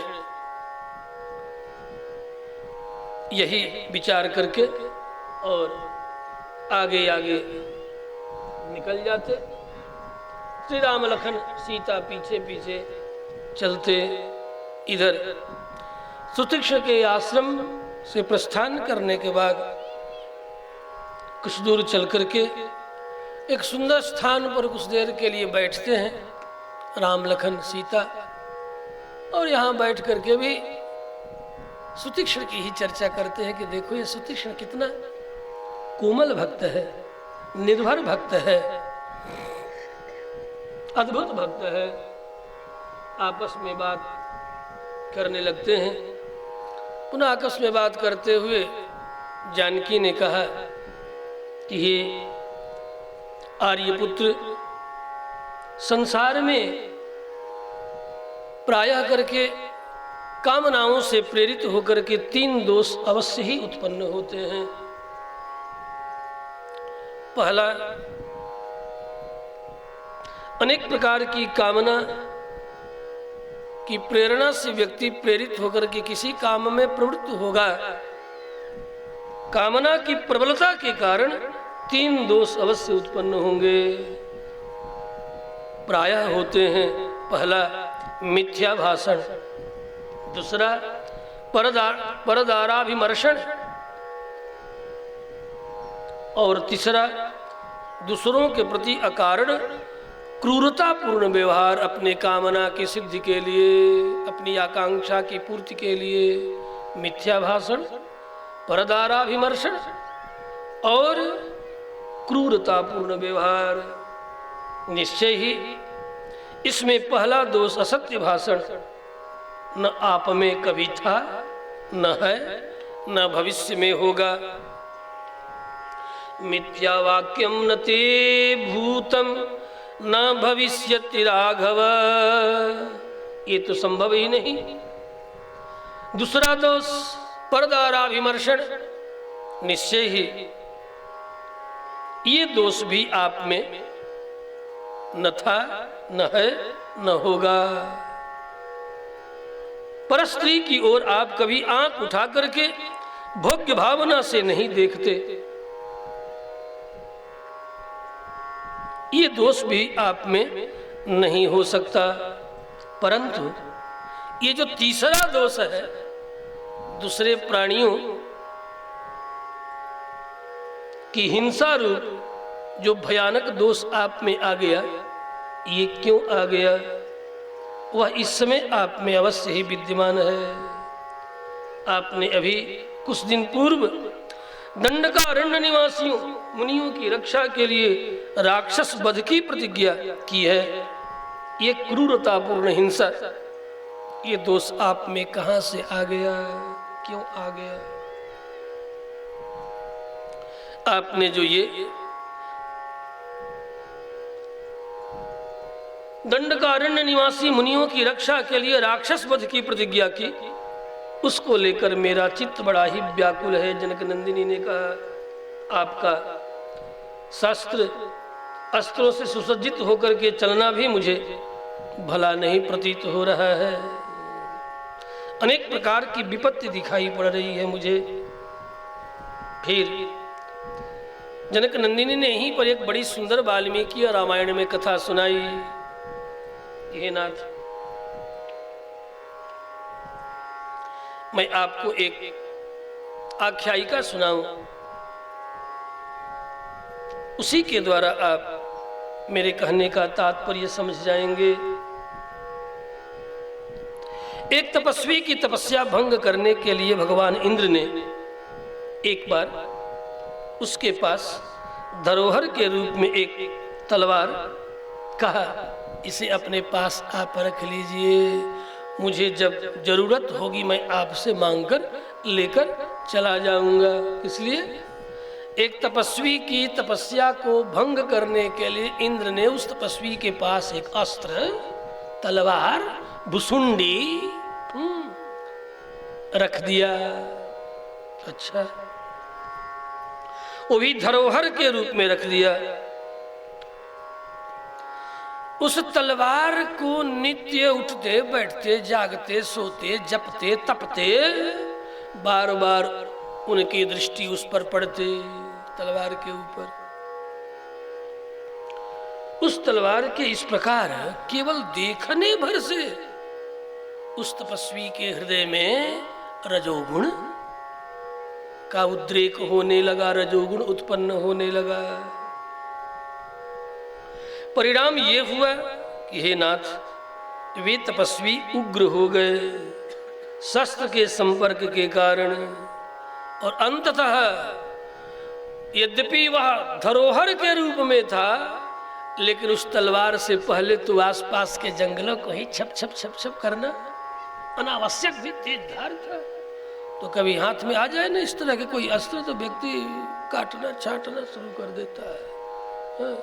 यही विचार करके और आगे आगे निकल जाते। श्री राम लखन सीता पीछे पीछे चलते। इधर सुतीक्ष्ण के आश्रम से प्रस्थान करने के बाद कुछ दूर चल करके एक सुंदर स्थान पर कुछ देर के लिए बैठते हैं राम लखन सीता, और यहाँ बैठ करके भी सुतीक्ष्ण की ही चर्चा करते हैं कि देखो ये सुतीक्ष्ण कितना कोमल भक्त है, निर्भर भक्त है, अद्भुत भक्त है। आपस में बात करने लगते हैं। पुनः आपस में बात करते हुए जानकी ने कहा कि हे आर्यपुत्र, संसार में प्रायः करके कामनाओं से प्रेरित होकर के 3 दोष अवश्य ही उत्पन्न होते हैं। पहला, अनेक प्रकार की कामना की प्रेरणा से व्यक्ति प्रेरित होकर के किसी काम में प्रवृत्त होगा। कामना की प्रबलता के कारण 3 दोष अवश्य उत्पन्न होंगे, प्रायः होते हैं। पहला, मिथ्या भाषण। दूसरा, परदाराभिमर्शन। और तीसरा, दूसरों के प्रति अकारण क्रूरतापूर्ण व्यवहार, अपने कामना की सिद्धि के लिए, अपनी आकांक्षा की पूर्ति के लिए। मिथ्या भाषण, परदाराभिमर्शन और क्रूरतापूर्ण व्यवहार। निश्चय ही इसमें पहला दोष असत्य भाषण न आप में कभी था, न है, न भविष्य में होगा। मिथ्या वाक्यम न ते भूतम न भविष्यति राघव, ये तो संभव ही नहीं। दूसरा दोष परदाराभिमर्शन। निश्चय ही ये दोष भी आप में न था, न है, न होगा। परस्त्री की ओर आप कभी आंख उठा करके भोग्य भावना से नहीं देखते, ये दोष भी आप में नहीं हो सकता। परंतु ये जो तीसरा दोष है, दूसरे प्राणियों की हिंसा रूप जो भयानक दोष आप में आ गया, ये क्यों आ गया? वह इस समय आप में अवश्य ही विद्यमान है। आपने अभी कुछ दिन पूर्व दंडकारण्य निवासियों मुनियों की रक्षा के लिए राक्षस वध की प्रतिज्ञा की है। ये क्रूरतापूर्ण हिंसा, ये दोष आप में कहां से आ गया, क्यों आ गया? आपने जो ये दंडकारण्य निवासी मुनियों की रक्षा के लिए राक्षस वध की प्रतिज्ञा की, उसको लेकर मेरा चित्त बड़ा ही व्याकुल है। जनक नंदिनी ने कहा, आपका शास्त्र अस्त्रों से सुसज्जित होकर के चलना भी मुझे भला नहीं प्रतीत हो रहा है। अनेक प्रकार की विपत्ति दिखाई पड़ रही है मुझे। फिर जनक नंदिनी ने यहीं पर एक बड़ी सुंदर वाल्मीकि रामायण में कथा सुनाई। हे नाथ, मैं आपको एक आख्यायिका सुनाऊं, उसी के द्वारा आप मेरे कहने का तात्पर्य समझ जाएंगे। एक तपस्वी की तपस्या भंग करने के लिए भगवान इंद्र ने एक बार उसके पास धरोहर के रूप में एक तलवार कहा, इसे अपने पास आप रख लीजिए, मुझे जब जरूरत होगी मैं आपसे मांगकर लेकर चला जाऊंगा। इसलिए एक तपस्वी की तपस्या को भंग करने के लिए इंद्र ने उस तपस्वी के पास एक अस्त्र, तलवार, भुसुंडी रख दिया। अच्छा, वो भी धरोहर के रूप में रख दिया। उस तलवार को नित्य उठते बैठते जागते सोते जपते तपते बार बार उनकी दृष्टि उस पर पड़ते, तलवार के ऊपर। उस तलवार के इस प्रकार केवल देखने भर से उस तपस्वी के हृदय में रजोगुण का उद्रेक होने लगा, रजोगुण उत्पन्न होने लगा। परिणाम ये हुआ कि हे नाथ, वे तपस्वी उग्र हो गए शस्त्र के संपर्क के कारण, और अंततः यद्यपि वह धरोहर के रूप में था, लेकिन उस तलवार से पहले तो आसपास के जंगलों को ही छप छप छप छप करना अनावश्यक भी तेज धार था। तो कभी हाथ में आ जाए ना इस तरह के कोई अस्त्र तो व्यक्ति काटना छाटना शुरू कर देता है। हाँ।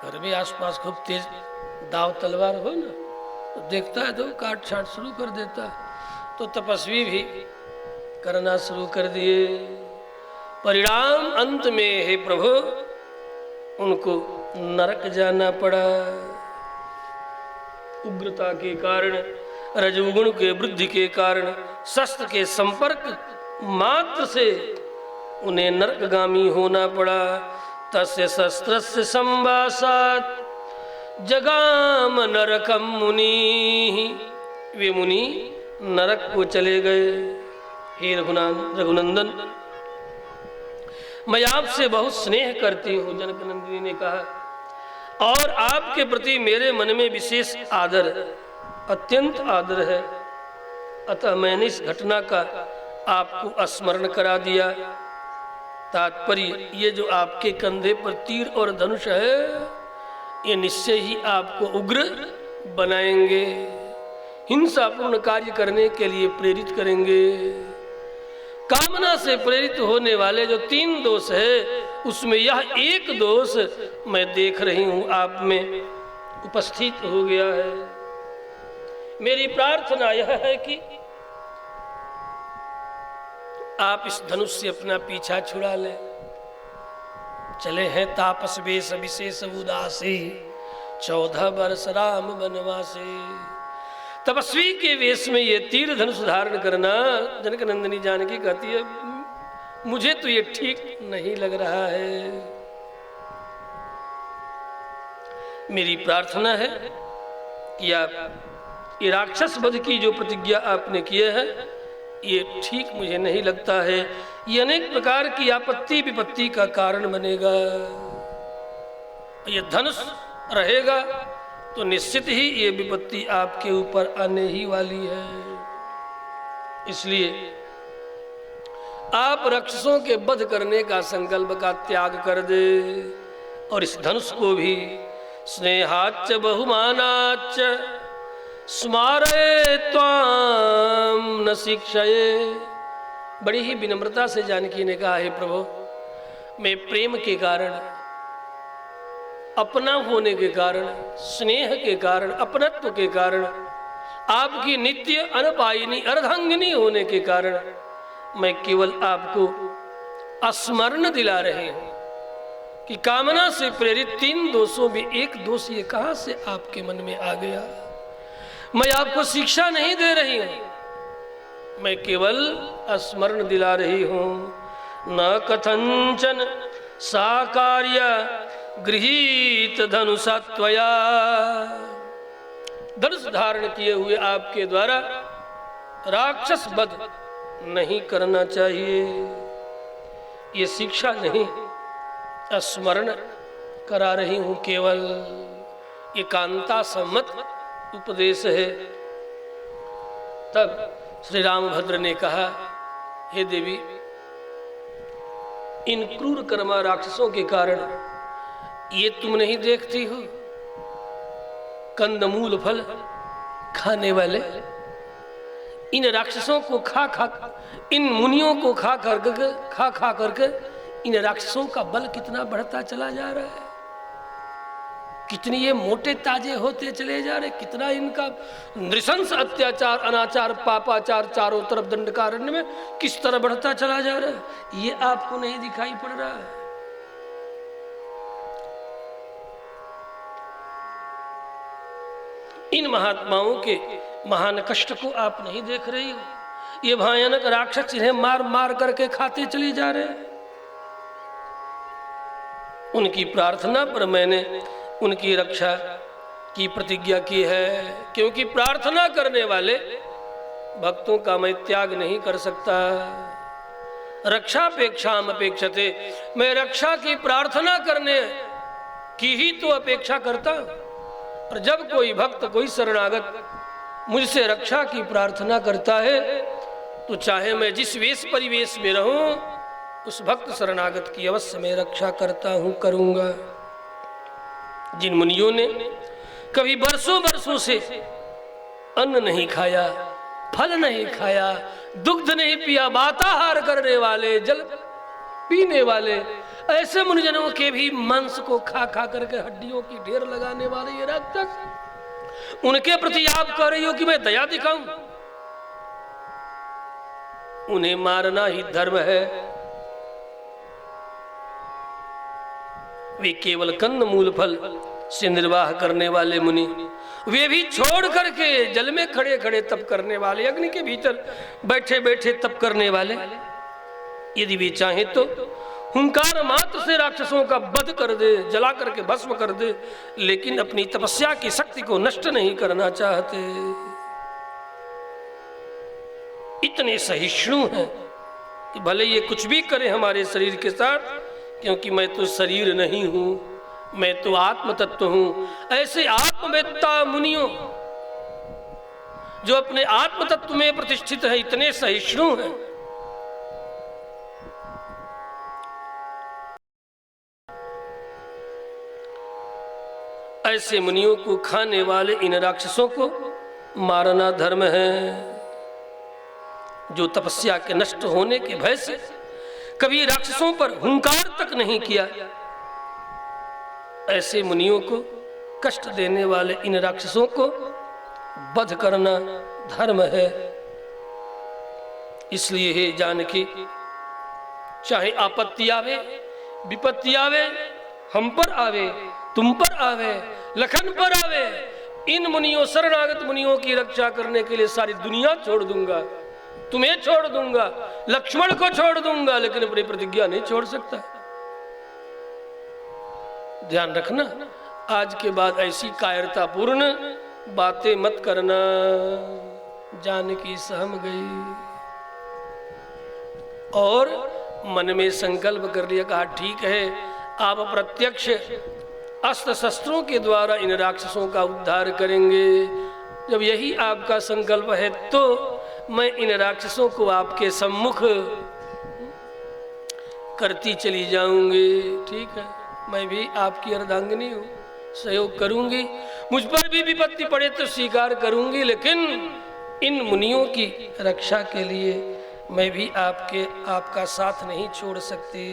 घर में आसपास खूब तेज दाव तलवार हो ना तो देखता है तो काट छाट शुरू कर देता है। तो तपस्वी भी करना शुरू कर दिए। परिणाम अंत में हे प्रभु उनको नरक जाना पड़ा। उग्रता के कारण, रजोगुण के वृद्धि के कारण, शस्त्र के संपर्क मात्र से उन्हें नरकगामी होना पड़ा। तस्य शस्त्रस्य संवासात् जगाम नरकम मुनि। वे मुनि नरक को चले गए। हे रघुनंदन, मैं आपसे बहुत स्नेह करती हूँ, जनक नंदिनी ने कहा, और आपके प्रति मेरे मन में विशेष आदर, अत्यंत आदर है। अतः मैंने इस घटना का आपको स्मरण करा दिया। तात्पर्य ये जो आपके कंधे पर तीर और धनुष है ये निश्चय ही आपको उग्र बनाएंगे, हिंसापूर्ण कार्य करने के लिए प्रेरित करेंगे। कामना से प्रेरित होने वाले जो 3 दोष है उसमें यह एक दोष मैं देख रही हूं आप में उपस्थित हो गया है। मेरी प्रार्थना यह है कि आप इस धनुष से अपना पीछा छुड़ा लें। चले हैं तापस वेश विशेष उदासी, 14 वर्ष राम वनवासी। तपस्वी के वेश में ये तीर धनुष धारण करना, जनक नंदिनी जानकी कहती है मुझे तो ये ठीक नहीं लग रहा है। मेरी प्रार्थना है कि आप ये राक्षस वध की जो प्रतिज्ञा आपने किए है ये ठीक मुझे नहीं लगता है। ये अनेक प्रकार की आपत्ति विपत्ति का कारण बनेगा। ये धनुष रहेगा तो निश्चित ही ये विपत्ति आपके ऊपर आने ही वाली है। इसलिए आप राक्षसों के वध करने का संकल्प का त्याग कर दे और इस धनुष को भी स्नेहाच्च बहुमानाच्च स्मारये त्वाम न शिक्षये। बड़ी ही विनम्रता से जानकी ने कहा, हे प्रभु, मैं प्रेम के कारण, अपना होने के कारण, स्नेह के कारण, अपनत्व के कारण, आपकी नित्य अनपायिनी अर्धांगिनी होने के कारण मैं केवल आपको स्मरण दिला रहे हूं कि कामना से प्रेरित 3 दोषों में एक दोष ये कहां से आपके मन में आ गया। मैं आपको शिक्षा नहीं दे रही हूं, मैं केवल स्मरण दिला रही हूं। न कथंचन साकार्य गृहीत धनुषा त्वया। धनुष धारण किए हुए आपके द्वारा राक्षस वध नहीं करना चाहिए, ये शिक्षा नहीं, स्मरण करा रही हूं केवल। ये कांता सम्मत उपदेश है। तब श्री रामभद्र ने कहा, हे देवी, इन क्रूर कर्मा राक्षसों के कारण ये तुम नहीं देखती हो, कंदमूल फल खाने वाले इन राक्षसों को खा इन मुनियों को खा करके इन राक्षसों का बल कितना बढ़ता चला जा रहा है, कितनी ये मोटे ताजे होते चले जा रहे, कितना इनका नृशंस अत्याचार अनाचार पापाचार चारों तरफ दंडकारण्य में किस तरह बढ़ता चला जा रहा है, ये आपको नहीं दिखाई पड़ रहा है। इन महात्माओं के महान कष्ट को आप नहीं देख रही हो। ये भयानक राक्षस इन्हें मार मार करके खाते चले जा रहे हैं। उनकी प्रार्थना पर मैंने उनकी रक्षा की प्रतिज्ञा की है, क्योंकि प्रार्थना करने वाले भक्तों का मैं त्याग नहीं कर सकता। रक्षापेक्षाम अपेक्षते, मैं रक्षा की प्रार्थना करने की ही तो अपेक्षा करता। और जब कोई भक्त, कोई शरणागत मुझसे रक्षा की प्रार्थना करता है तो चाहे मैं जिस वेश परिवेश में रहूं, उस भक्त शरणागत की अवश्य मैं रक्षा करता हूं, करूंगा। जिन मुनियों ने कभी बरसों बरसों से अन्न नहीं खाया, फल नहीं खाया, दुग्ध नहीं पिया, वाताहार करने वाले, जल पीने वाले, ऐसे मुनिजनों के भी मांस को खा खा करके हड्डियों की ढेर लगाने वाले ये राक्षस, उनके प्रति आप कह रही हो कि मैं दया दिखाऊं? उन्हें मारना ही धर्म है। वे केवल कंद मूल फल से निर्वाह करने वाले मुनि, वे भी छोड़ करके जल में खड़े खड़े तप करने वाले, अग्नि के भीतर बैठे बैठे तप करने वाले, यदि वे चाहे तो हुंकार मात्र से राक्षसों का वध कर दे, जला करके भस्म कर दे, लेकिन अपनी तपस्या की शक्ति को नष्ट नहीं करना चाहते। इतने सहिष्णु हैं कि भले ये कुछ भी करे हमारे शरीर के साथ, क्योंकि मैं तो शरीर नहीं हूं, मैं तो आत्म तत्व हूं। ऐसे आत्मवेत्ता मुनियों जो अपने आत्म तत्व में प्रतिष्ठित है, इतने सहिष्णु हैं। ऐसे मुनियों को खाने वाले इन राक्षसों को मारना धर्म है। जो तपस्या के नष्ट होने के भय से कभी राक्षसों पर हुंकार तक नहीं किया, ऐसे मुनियों को कष्ट देने वाले इन राक्षसों को वध करना धर्म है। इसलिए हे जानकी, चाहे आपत्ति आवे, विपत्ति आवे, हम पर आवे, तुम पर आवे, लखन पर आवे, इन मुनियों, शरणागत मुनियों की रक्षा करने के लिए सारी दुनिया छोड़ दूंगा, तुम्हें छोड़ दूंगा, लक्ष्मण को छोड़ दूंगा, लेकिन अपनी प्रतिज्ञा नहीं छोड़ सकता। ध्यान रखना, आज के बाद ऐसी कायरतापूर्ण बातें मत करना। जानकी सहम गई और मन में संकल्प कर लिया, कहा ठीक है, आप प्रत्यक्ष अस्त्र शस्त्रों के द्वारा इन राक्षसों का उद्धार करेंगे। जब यही आपका संकल्प है तो मैं इन राक्षसों को आपके सम्मुख करती चली जाऊंगी। ठीक है, मैं भी आपकी अर्धांगिनी हूँ, सहयोग करूंगी, मुझ पर भी विपत्ति पड़े तो स्वीकार करूंगी, लेकिन इन मुनियों की रक्षा के लिए मैं भी आपका साथ नहीं छोड़ सकती।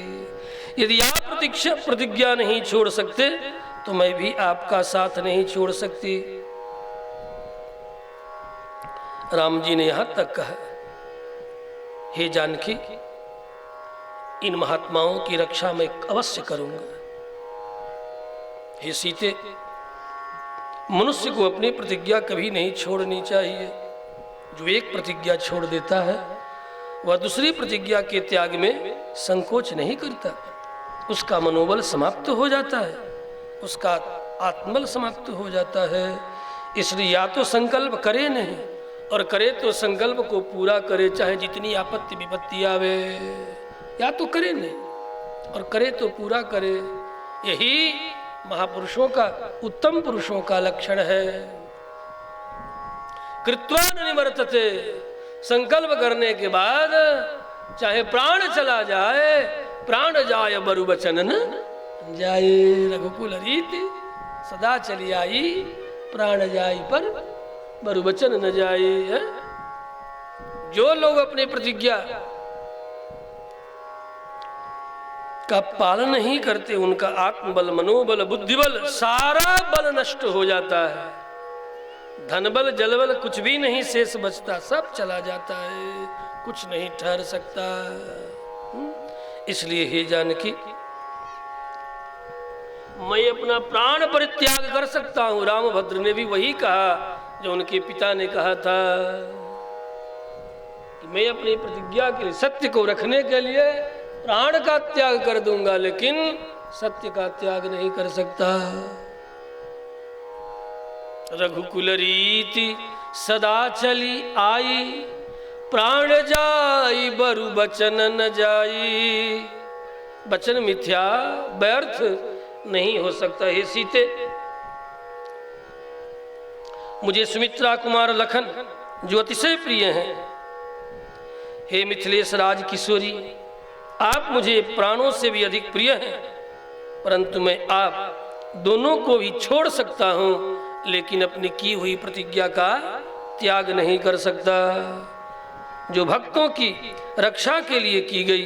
यदि आप प्रतिज्ञा नहीं छोड़ सकते तो मैं भी आपका साथ नहीं छोड़ सकती। राम जी ने यहां तक कहा, हे जानकी, इन महात्माओं की रक्षा मैं अवश्य करूंगा। हे सीते, मनुष्य को अपनी प्रतिज्ञा कभी नहीं छोड़नी चाहिए। जो एक प्रतिज्ञा छोड़ देता है वह दूसरी प्रतिज्ञा के त्याग में संकोच नहीं करता, उसका मनोबल समाप्त हो जाता है, उसका आत्मबल समाप्त हो जाता है। इसलिए या तो संकल्प करे नहीं, और करे तो संकल्प को पूरा करे, चाहे जितनी आपत्ति विपत्ति आवे। या तो करे नहीं और करे तो पूरा करे। यही महापुरुषों का, उत्तम पुरुषों का लक्षण है। कृत्वा न निवर्तते, संकल्प करने के बाद चाहे प्राण चला जाए, प्राण जाय बरु बचन न जाए। रघुकुल रीति सदा चली आई, प्राण जाई पर बरु बचन न जाए। है? जो लोग अपनी प्रतिज्ञा का पालन नहीं करते, उनका आत्मबल, मनोबल, बुद्धिबल, सारा बल नष्ट हो जाता है। धन बल, जल बल कुछ भी नहीं शेष बचता, सब चला जाता है, कुछ नहीं ठहर सकता। इसलिए हे जानकी, मैं अपना प्राण परित्याग कर सकता हूं। रामभद्र ने भी वही कहा जो उनके पिता ने कहा था कि मैं अपनी प्रतिज्ञा के लिए, सत्य को रखने के लिए प्राण का त्याग कर दूंगा, लेकिन सत्य का त्याग नहीं कर सकता। रघुकुल रीति सदा चली आई, प्राण जाई बरु बचन न जाई। वचन मिथ्या, व्यर्थ नहीं हो सकता। हे सीते, मुझे सुमित्रा कुमार लखन जो अतिशय प्रिय हैं, हे मिथिलेश राज किशोरी, आप मुझे प्राणों से भी अधिक प्रिय हैं, परंतु मैं आप दोनों को भी छोड़ सकता हूं, लेकिन अपनी की हुई प्रतिज्ञा का त्याग नहीं कर सकता। जो भक्तों की रक्षा के लिए की गई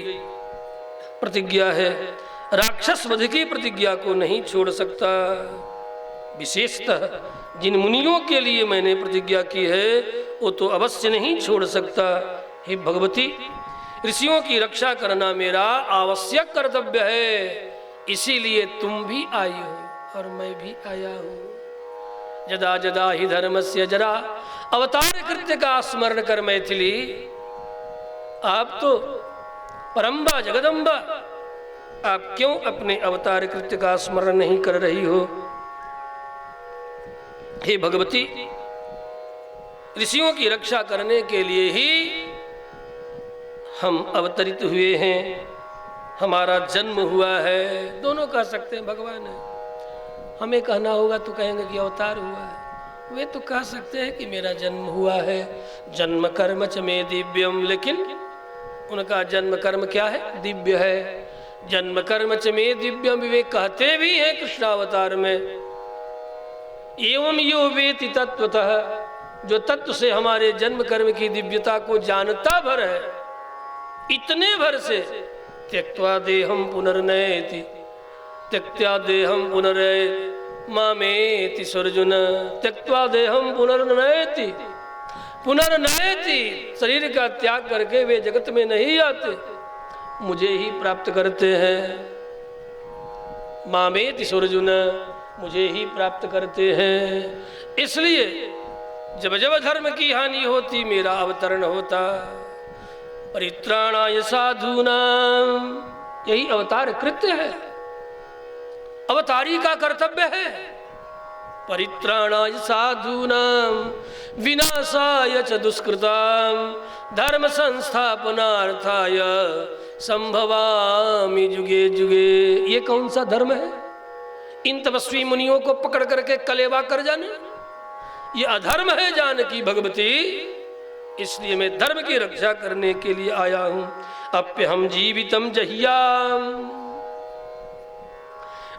प्रतिज्ञा है, राक्षस वध की प्रतिज्ञा को नहीं छोड़ सकता। विशेषतः जिन मुनियों के लिए मैंने प्रतिज्ञा की है वो तो अवश्य नहीं छोड़ सकता। हे भगवती, ऋषियों की रक्षा करना मेरा आवश्यक कर्तव्य है, इसीलिए तुम भी आई हो और मैं भी आया हूँ। जदा जदा ही धर्मस्य जरा अवतार कृत्य का स्मरण कर मैथिली। आप तो परम्बा जगदम्बा, आप क्यों अपने अवतार कृत्य का स्मरण नहीं कर रही हो? हे भगवती, ऋषियों की रक्षा करने के लिए ही हम अवतरित हुए हैं, हमारा जन्म हुआ है। दोनों कह सकते हैं भगवान है, हमें कहना होगा तो कहेंगे कि अवतार हुआ है। वे तो कह सकते हैं कि मेरा जन्म हुआ है, जन्म कर्म च में दिव्यम, लेकिन उनका जन्म कर्म क्या है? दिव्य है। जन्म कर्म च में दिव्यम वे कहते भी हैं कृष्णावतार में। एवं यो वेति तत्वतः, जो तत्व से हमारे जन्म कर्म की दिव्यता को जानता भर है, इतने भर से त्यक्त्वा देहम पुनर्नयति, त्यक्त्या देहम पुनरय मामेति सर्जुन, त्यक्त्वा देहम पुनर्नयति, पुनर्नयति, शरीर का त्याग करके वे जगत में नहीं आते, मुझे ही प्राप्त करते हैं। मामेति सर्जुन, मुझे ही प्राप्त करते हैं। इसलिए जब जब धर्म की हानि होती मेरा अवतरण होता। परित्राणाय साधूनां, यही अवतार कृत्य है, अवतारी का कर्तव्य है। परित्राणाय साधूनां विनाशाय च दुष्कृतां धर्म संस्थापनार्थाय संभवामि जुगे जुगे। ये कौन सा धर्म है? इन तपस्वी मुनियों को पकड़ करके कलेवा कर जाना, ये अधर्म है जानकी भगवती। इसलिए मैं धर्म की रक्षा करने के लिए आया हूं। अप्यहम जीवितम जह्याम,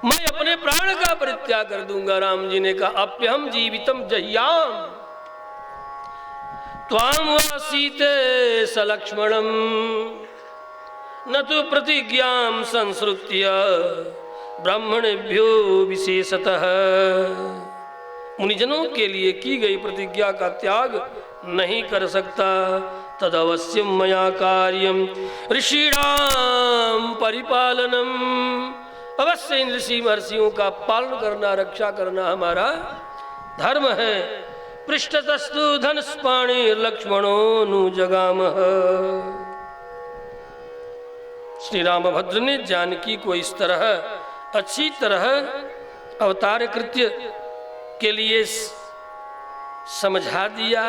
मैं अपने प्राण का परित्याग कर दूंगा। राम जी ने कहा अप्यहम जीवितम जह्याम त्वाम वासीते स लक्ष्मणम न तु प्रतिज्ञां संसृत्य ब्राह्मणेभ्यो विशेषतः। मुनिजनों के लिए की गई प्रतिज्ञा का त्याग नहीं कर सकता। तदवश्यम मया कार्यम ऋषीणाम परिपालनम, अवश्य इन ऋषि महर्षियों का पालन करना, रक्षा करना हमारा धर्म है। पृष्ठतस्तु धनुष्पाणि लक्ष्मणो नु जगामः। श्री रामभद्र ने जानकी को इस तरह अच्छी तरह अवतार कृत्य के लिए समझा दिया,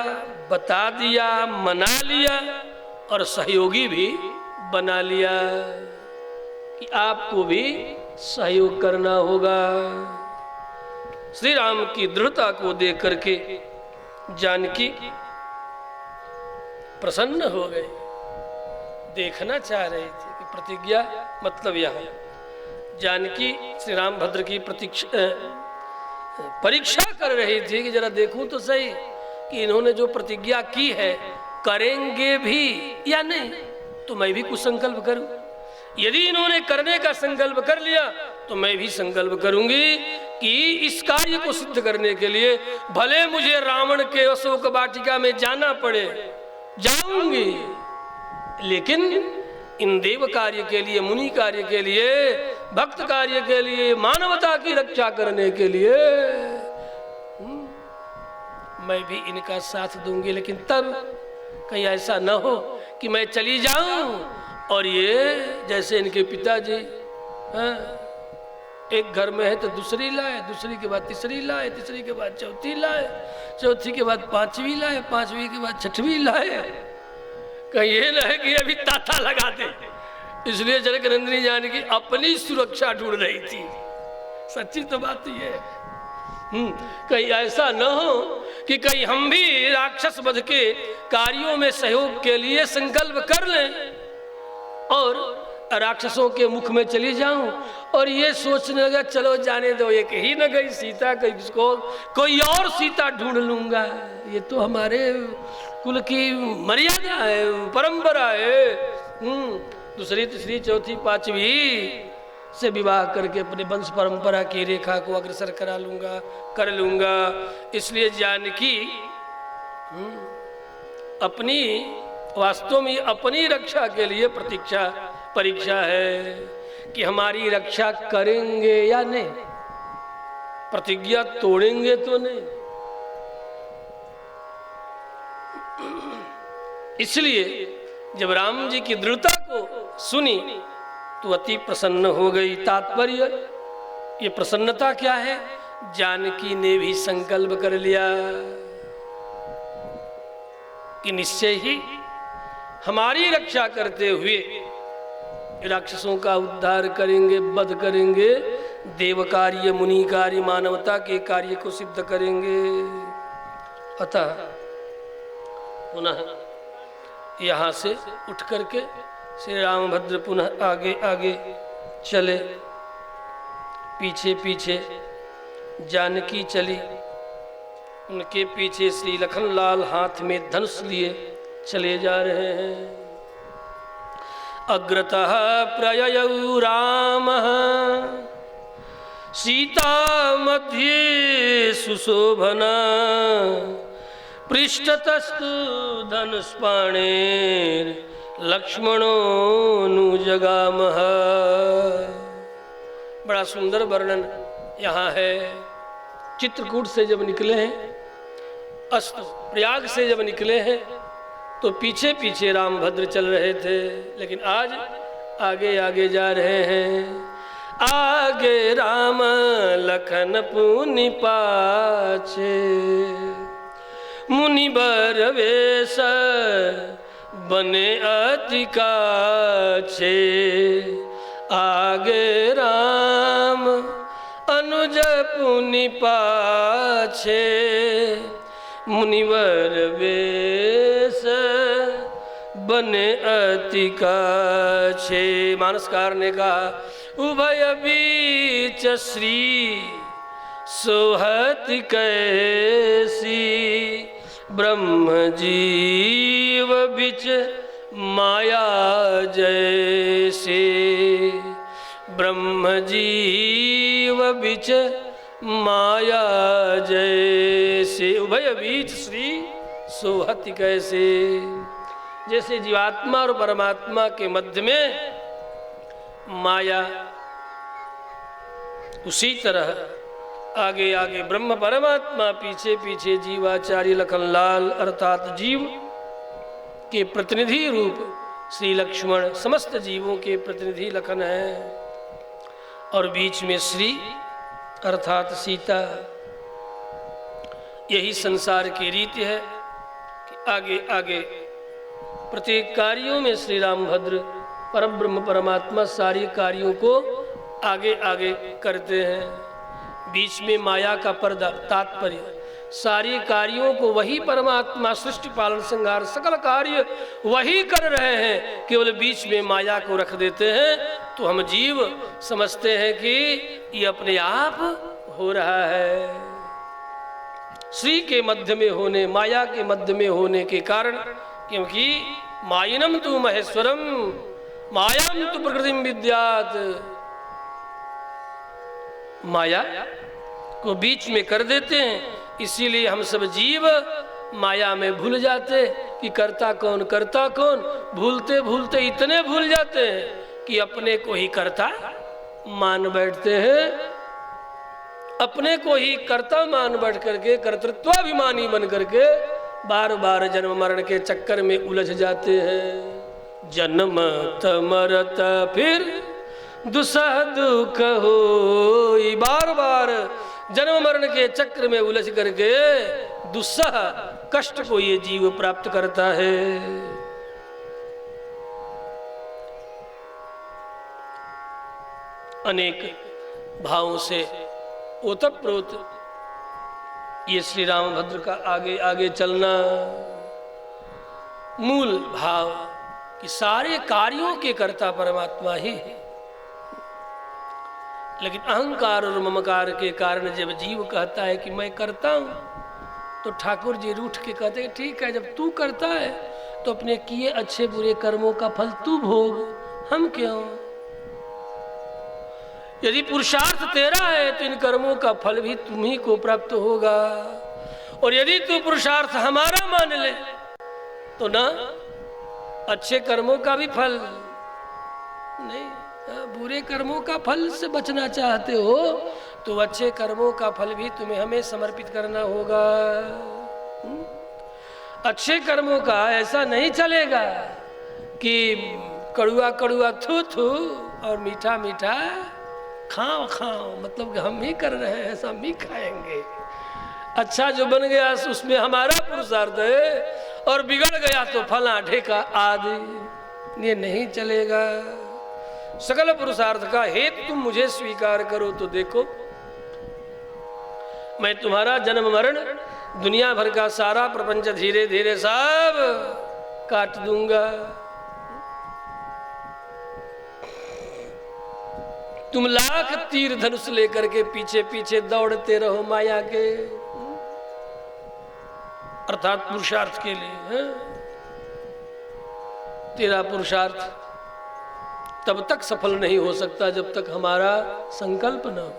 बता दिया, मना लिया और सहयोगी भी बना लिया कि आपको भी सहयोग करना होगा। श्री राम की दृढ़ता को देख करके जानकी प्रसन्न हो गई। देखना चाह रही थी कि प्रतिज्ञा मतलब यहाँ जानकी श्री रामभद्र की परीक्षा कर रही थी कि जरा देखूं तो सही कि इन्होंने जो प्रतिज्ञा की है करेंगे भी या नहीं, तो मैं भी कुछ संकल्प करूं। यदि इन्होंने करने का संकल्प कर लिया तो मैं भी संकल्प करूंगी कि इस कार्य को सिद्ध करने के लिए भले मुझे रावण के अशोक वाटिका में जाना पड़े, जाऊंगी, लेकिन इन देव कार्य के लिए, मुनि कार्य के लिए, भक्त कार्य के लिए, मानवता की रक्षा करने के लिए मैं भी इनका साथ दूंगी। लेकिन तब कहीं ऐसा न हो कि मैं चली जाऊं और ये जैसे इनके पिताजी एक घर में है तो दूसरी लाए, दूसरी के बाद तीसरी लाए, तीसरी के बाद चौथी लाए, चौथी के बाद पांचवी लाए, पांचवी के बाद छठवीं लाए। कहीं ये न है कि अभी ताता लगा दे। इसलिए जनक नंदिनी जानकी अपनी सुरक्षा ढूंढ रही थी। सच्ची तो बात ये है। कहीं ऐसा न हो कि कहीं हम भी राक्षस वध के कार्यों में सहयोग के लिए संकल्प कर लें और राक्षसों के मुख में चली जाऊं और ये सोचने लगा चलो जाने दो, एक ही न गई सीता, किसको कोई और सीता ढूंढ लूंगा, ये तो हमारे कुल की मर्यादा है, परंपरा है। दूसरी तीसरी चौथी पांचवी से विवाह करके अपने वंश परंपरा की रेखा को अग्रसर करा लूंगा, कर लूंगा। इसलिए जानकी अपनी वास्तव में अपनी रक्षा के लिए परीक्षा है कि हमारी रक्षा करेंगे या नहीं, प्रतिज्ञा तोड़ेंगे तो नहीं। इसलिए जब राम जी की दृढ़ता को सुनी तो अति प्रसन्न हो गई। तात्पर्य ये प्रसन्नता क्या है, जानकी ने भी संकल्प कर लिया कि निश्चय ही हमारी रक्षा करते हुए राक्षसों का उद्धार करेंगे, वध करेंगे, देव कार्य, मुनि कार्य, मानवता के कार्य को सिद्ध करेंगे। अतः पुनः यहाँ से उठ करके श्री रामभद्र पुनः आगे आगे चले, पीछे पीछे जानकी चली, उनके पीछे श्री लखनलाल हाथ में धनुष लिए चले जा रहे हैं। अग्रतः प्रययौ रामः सीता मध्ये सुशोभना पृष्ठतस्तु धनुष्पाणेर लक्ष्मणोऽनुजगामः। बड़ा सुंदर वर्णन यहाँ है। चित्रकूट से जब निकले हैं, अस्त प्रयाग से जब निकले हैं तो पीछे पीछे रामभद्र चल रहे थे, लेकिन आज आगे आगे जा रहे हैं। आगे राम लखन पुनि पाछे मुनिवर वेश बने अति काछे। आगे राम अनुज पुनि पाछे मुनिवर वेश बने अति काछे। मानसकार ने कहा उभय बीच श्री सोहत कैसी ब्रह्म जीव बिच माया जैसे। ब्रह्म जीव बिच माया जैसे। उभय बीच श्री सोहत कैसे, जैसे जीवात्मा और परमात्मा के मध्य में माया, उसी तरह आगे आगे ब्रह्म परमात्मा, पीछे पीछे जीवाचार्य लखनलाल अर्थात जीव के प्रतिनिधि रूप श्री लक्ष्मण, समस्त जीवों के प्रतिनिधि लखन हैं, और बीच में श्री अर्थात सीता। यही संसार की रीति है कि आगे आगे प्रत्येक कार्यों में श्री रामभद्र परब्रह्म परमात्मा सारी कार्यों को आगे आगे करते हैं। बीच में माया का पर्दा, तात्पर्य सारी कार्यों को वही परमात्मा सृष्टि पालन संहार सकल कार्य वही कर रहे हैं, केवल बीच में माया को रख देते हैं। तो हम जीव समझते हैं कि ये अपने आप हो रहा है। श्री के मध्य में होने, माया के मध्य में होने के कारण, क्योंकि मायनम तु महेश्वरम मायाम तु प्रकृतिम विद्यात्, माया को बीच में कर देते हैं। इसीलिए हम सब जीव माया में भूल जाते कि कर्ता कौन, कर्ता कौन। भूलते भूलते इतने भूल जाते हैं कि अपने को ही कर्ता मान बैठते हैं, अपने को ही कर्ता मान बैठ करके कर्तृत्वाभिमानी बन करके बार बार जन्म मरण के चक्कर में उलझ जाते हैं। जन्मत मरत फिर दुसह दुख हो, बार बार जन्म मरण के चक्र में उलझ करके दुस्सह कष्ट को ये जीव प्राप्त करता है। अनेक भावों से ओतप्रोत ये श्री रामभद्र का आगे आगे चलना, मूल भाव कि सारे कार्यों के कर्ता परमात्मा ही है, लेकिन अहंकार और ममकार के कारण जब जीव कहता है कि मैं करता हूं, तो ठाकुर जी रूठ के कहते हैं ठीक है, जब तू करता है तो अपने किए अच्छे बुरे कर्मों का फल तू भोग, हम क्यों। यदि पुरुषार्थ तेरा है तो इन कर्मों का फल भी तुम्ही को प्राप्त होगा, और यदि तू पुरुषार्थ हमारा मान ले तो ना अच्छे कर्मों का भी फल नहीं, बुरे कर्मों का फल से बचना चाहते हो तो अच्छे कर्मों का फल भी तुम्हें हमें समर्पित करना होगा। अच्छे कर्मों का ऐसा नहीं चलेगा कि कड़ुआ कड़ुआ थू थू और मीठा मीठा खाओ खाओ, मतलब कि हम ही कर रहे हैं, सब ही खाएंगे। अच्छा जो बन गया उसमें हमारा पुरुषार्थ है, और बिगड़ गया तो फला ढेका आदि, ये नहीं चलेगा। सकल पुरुषार्थ का हेतु तुम मुझे स्वीकार करो तो देखो, मैं तुम्हारा जन्म मरण दुनिया भर का सारा प्रपंच धीरे धीरे सब काट दूंगा। तुम लाख तीर धनुष लेकर के पीछे पीछे दौड़ते रहो माया के, अर्थात पुरुषार्थ के लिए है? तेरा पुरुषार्थ तब तक सफल नहीं हो सकता जब तक हमारा संकल्प न हो,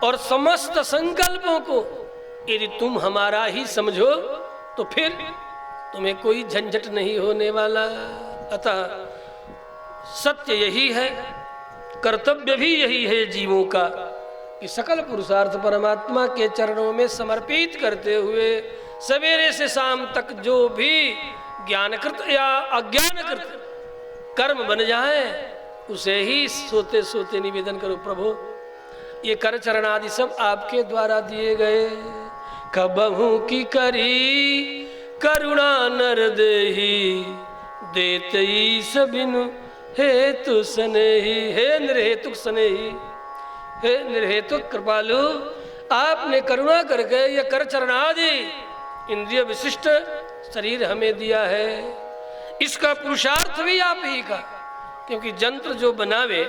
और समस्त संकल्पों को यदि तुम हमारा ही समझो तो फिर तुम्हें कोई झंझट नहीं होने वाला। अतः सत्य यही है, कर्तव्य भी यही है जीवों का कि सकल पुरुषार्थ परमात्मा के चरणों में समर्पित करते हुए सवेरे से शाम तक जो भी ज्ञानकृत या अज्ञानकृत कर्म बन जाए उसे ही सोते सोते निवेदन करो, प्रभु ये कर चरण आदि सब आपके द्वारा दिए गए, कबहू की करी करुणा नर देही देते सबिनु हेतु स्नेही। हे निर्हेतुक स्नेही, हे निर्हेतुक कृपालु, आपने करुणा करके ये कर चरण आदि इंद्रिय विशिष्ट शरीर हमें दिया है, इसका पुरुषार्थ भी आप ही का, क्योंकि जंत्र जो बनावे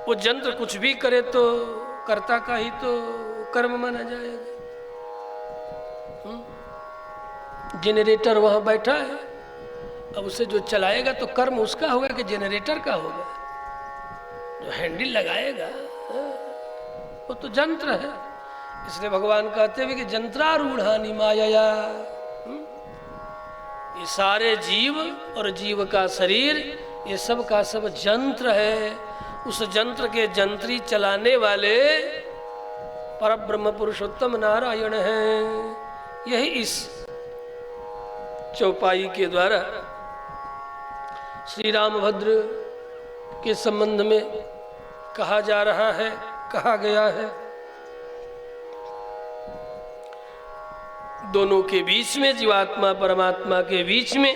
वो जंत्र कुछ भी करे तो कर्ता का ही तो कर्म माना जाएगा। जेनरेटर वहां बैठा है, अब उसे जो चलाएगा तो कर्म उसका होगा कि जेनरेटर का होगा, जो हैंडल लगाएगा वो तो जंत्र है। इसलिए भगवान कहते हैं कि जंत्रारूढ़ानि मायया, ये सारे जीव और जीव का शरीर ये सब का सब जंत्र है, उस जंत्र के जंत्री चलाने वाले परब्रह्म पुरुषोत्तम नारायण हैं। यही इस चौपाई के द्वारा श्री रामभद्र के संबंध में कहा जा रहा है, कहा गया है। दोनों के बीच में, जीवात्मा परमात्मा के बीच में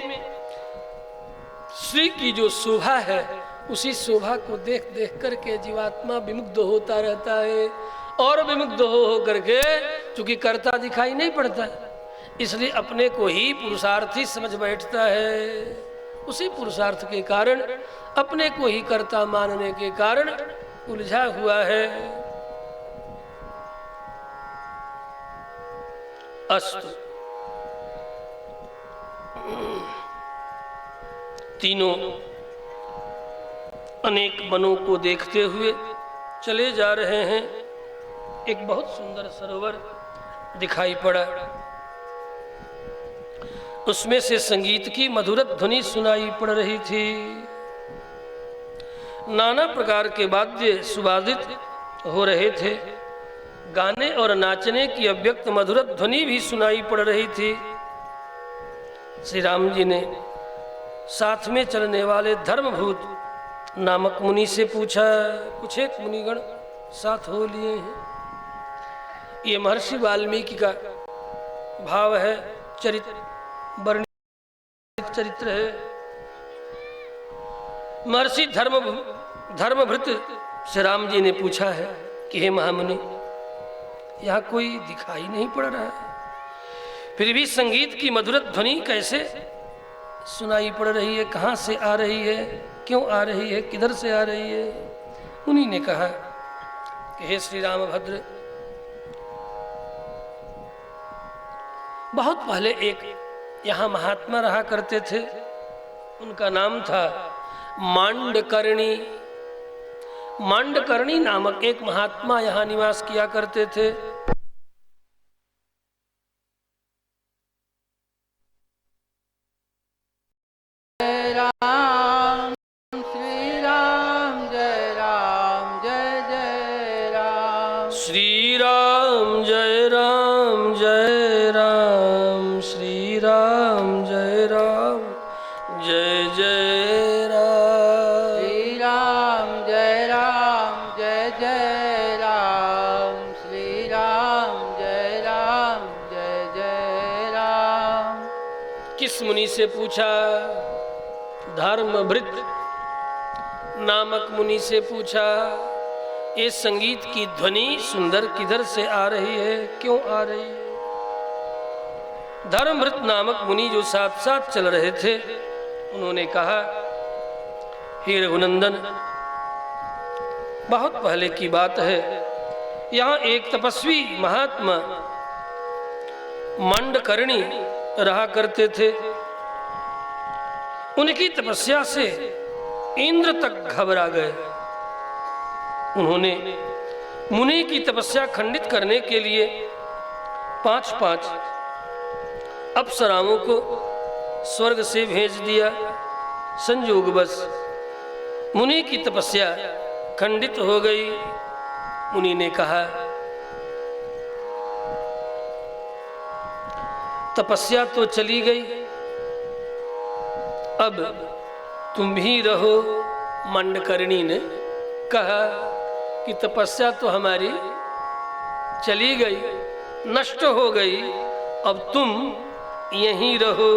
श्री की जो शोभा है, उसी शोभा को देख देख करके जीवात्मा विमुग्ध होता रहता है, और विमुग्ध हो करके चूंकि कर्ता दिखाई नहीं पड़ता इसलिए अपने को ही पुरुषार्थी समझ बैठता है। उसी पुरुषार्थ के कारण, अपने को ही कर्ता मानने के कारण उलझा हुआ है। अस्तु, तीनों अनेक वनों को देखते हुए चले जा रहे हैं। एक बहुत सुंदर सरोवर दिखाई पड़ा, उसमें से संगीत की मधुर ध्वनि सुनाई पड़ रही थी। नाना प्रकार के वाद्य सुवादित हो रहे थे, गाने और नाचने की अव्यक्त मधुर ध्वनि भी सुनाई पड़ रही थी। श्री राम जी ने साथ में चलने वाले धर्मभूत नामक मुनि से पूछा, कुछ एक मुनिगण साथ हो लिए हैं। ये महर्षि वाल्मीकि का भाव है, चरित्र वर्णित चरित्र है। महर्षि धर्मभृत श्री राम जी ने पूछा है कि हे महामुनि, यहाँ कोई दिखाई नहीं पड़ रहा है, फिर भी संगीत की मधुर ध्वनि कैसे सुनाई पड़ रही है, कहाँ से आ रही है, क्यों आ रही है, किधर से आ रही है। उन्हीं ने कहा कि हे श्री रामभद्र, बहुत पहले एक यहाँ महात्मा रहा करते थे, उनका नाम था मांडकर्णी। मांडकर्णी नामक एक महात्मा यहाँ निवास किया करते थे। श्री राम जय राम जय राम, श्री राम जय राम जय जय राम, श्री राम जय जय राम, श्री राम जय जय राम। किस मुनि से पूछा? धर्मभृत नामक मुनि से पूछा, ये संगीत की ध्वनि सुंदर किधर से आ रही है, क्यों आ रही है? धर्मभृत नामक मुनि जो साथ साथ चल रहे थे, उन्होंने कहा, हे रघुनंदन, बहुत पहले की बात है, यहाँ एक तपस्वी महात्मा मांडकर्णी रहा करते थे। उनकी तपस्या से इंद्र तक घबरा गए। उन्होंने मुनि की तपस्या खंडित करने के लिए 5-5 अप्सराओं को स्वर्ग से भेज दिया। संयोगवश मुनि की तपस्या खंडित हो गई। मुनि ने कहा, तपस्या तो चली गई, अब तुम भी रहो। मांडकर्णी ने कहा कि तपस्या तो हमारी चली गई, नष्ट हो गई, अब तुम यहीं रहो।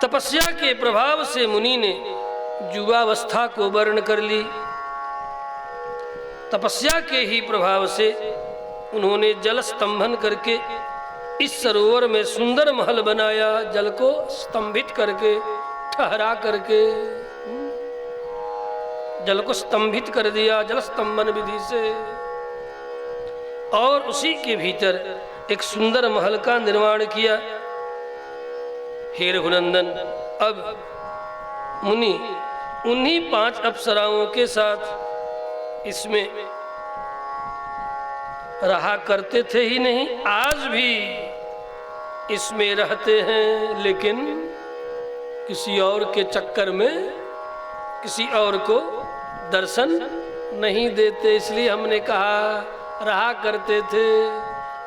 तपस्या के प्रभाव से मुनि ने युवावस्था को वर्ण कर ली। तपस्या के ही प्रभाव से उन्होंने जल स्तंभन करके इस सरोवर में सुंदर महल बनाया, जल को स्तंभित करके, ठहरा करके जल को स्तंभित कर दिया जल स्तंभन विधि से, और उसी के भीतर एक सुंदर महल का निर्माण किया। हे रघुनंदन, अब मुनि उन्हीं 5 अप्सराओं के साथ इसमें रहा करते थे ही नहीं, आज भी इसमें रहते हैं, लेकिन किसी और के चक्कर में किसी और को दर्शन नहीं देते। इसलिए हमने कहा रहा करते थे,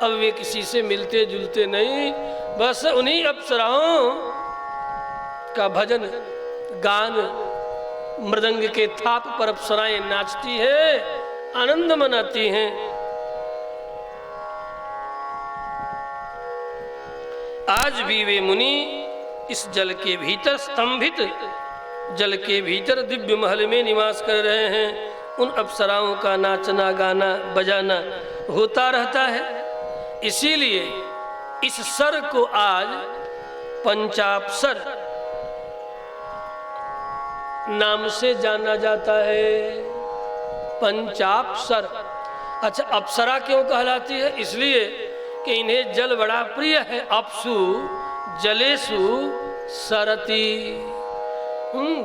अब वे किसी से मिलते जुलते नहीं, बस उन्हीं अप्सराओं का भजन गान मृदंग के थाप पर अप्सराएं नाचती हैं, आनंद मनाती हैं। आज भी वे मुनि इस जल के भीतर स्तंभित जल के भीतर दिव्य महल में निवास कर रहे हैं। उन अप्सराओं का नाचना गाना बजाना होता रहता है। इसीलिए इस सर को आज पंचाप्सर नाम से जाना जाता है। पंचाप्सर। अच्छा, अप्सरा क्यों कहलाती है? इसलिए कि इन्हें जल बड़ा प्रिय है। अपसु जलेसु सरती,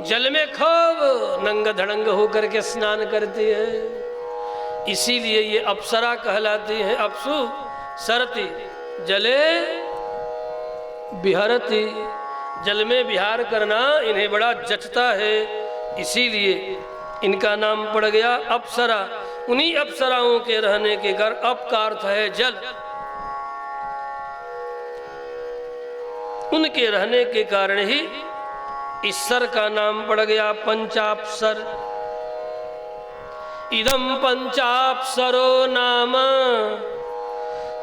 जल में खूब नंग धड़ंग होकर के स्नान करती है, इसीलिए ये अप्सरा कहलाती है। अपसु सरती जले विहरती, जल में विहार करना इन्हें बड़ा जचता है, इसीलिए इनका नाम पड़ गया अप्सरा। उन्हीं अप्सराओं के रहने के घर, अप का अर्थ है जल, उनके रहने के कारण ही इस सर का नाम पड़ गया पंचाप्सर। इदं पंचाप्सरो नाम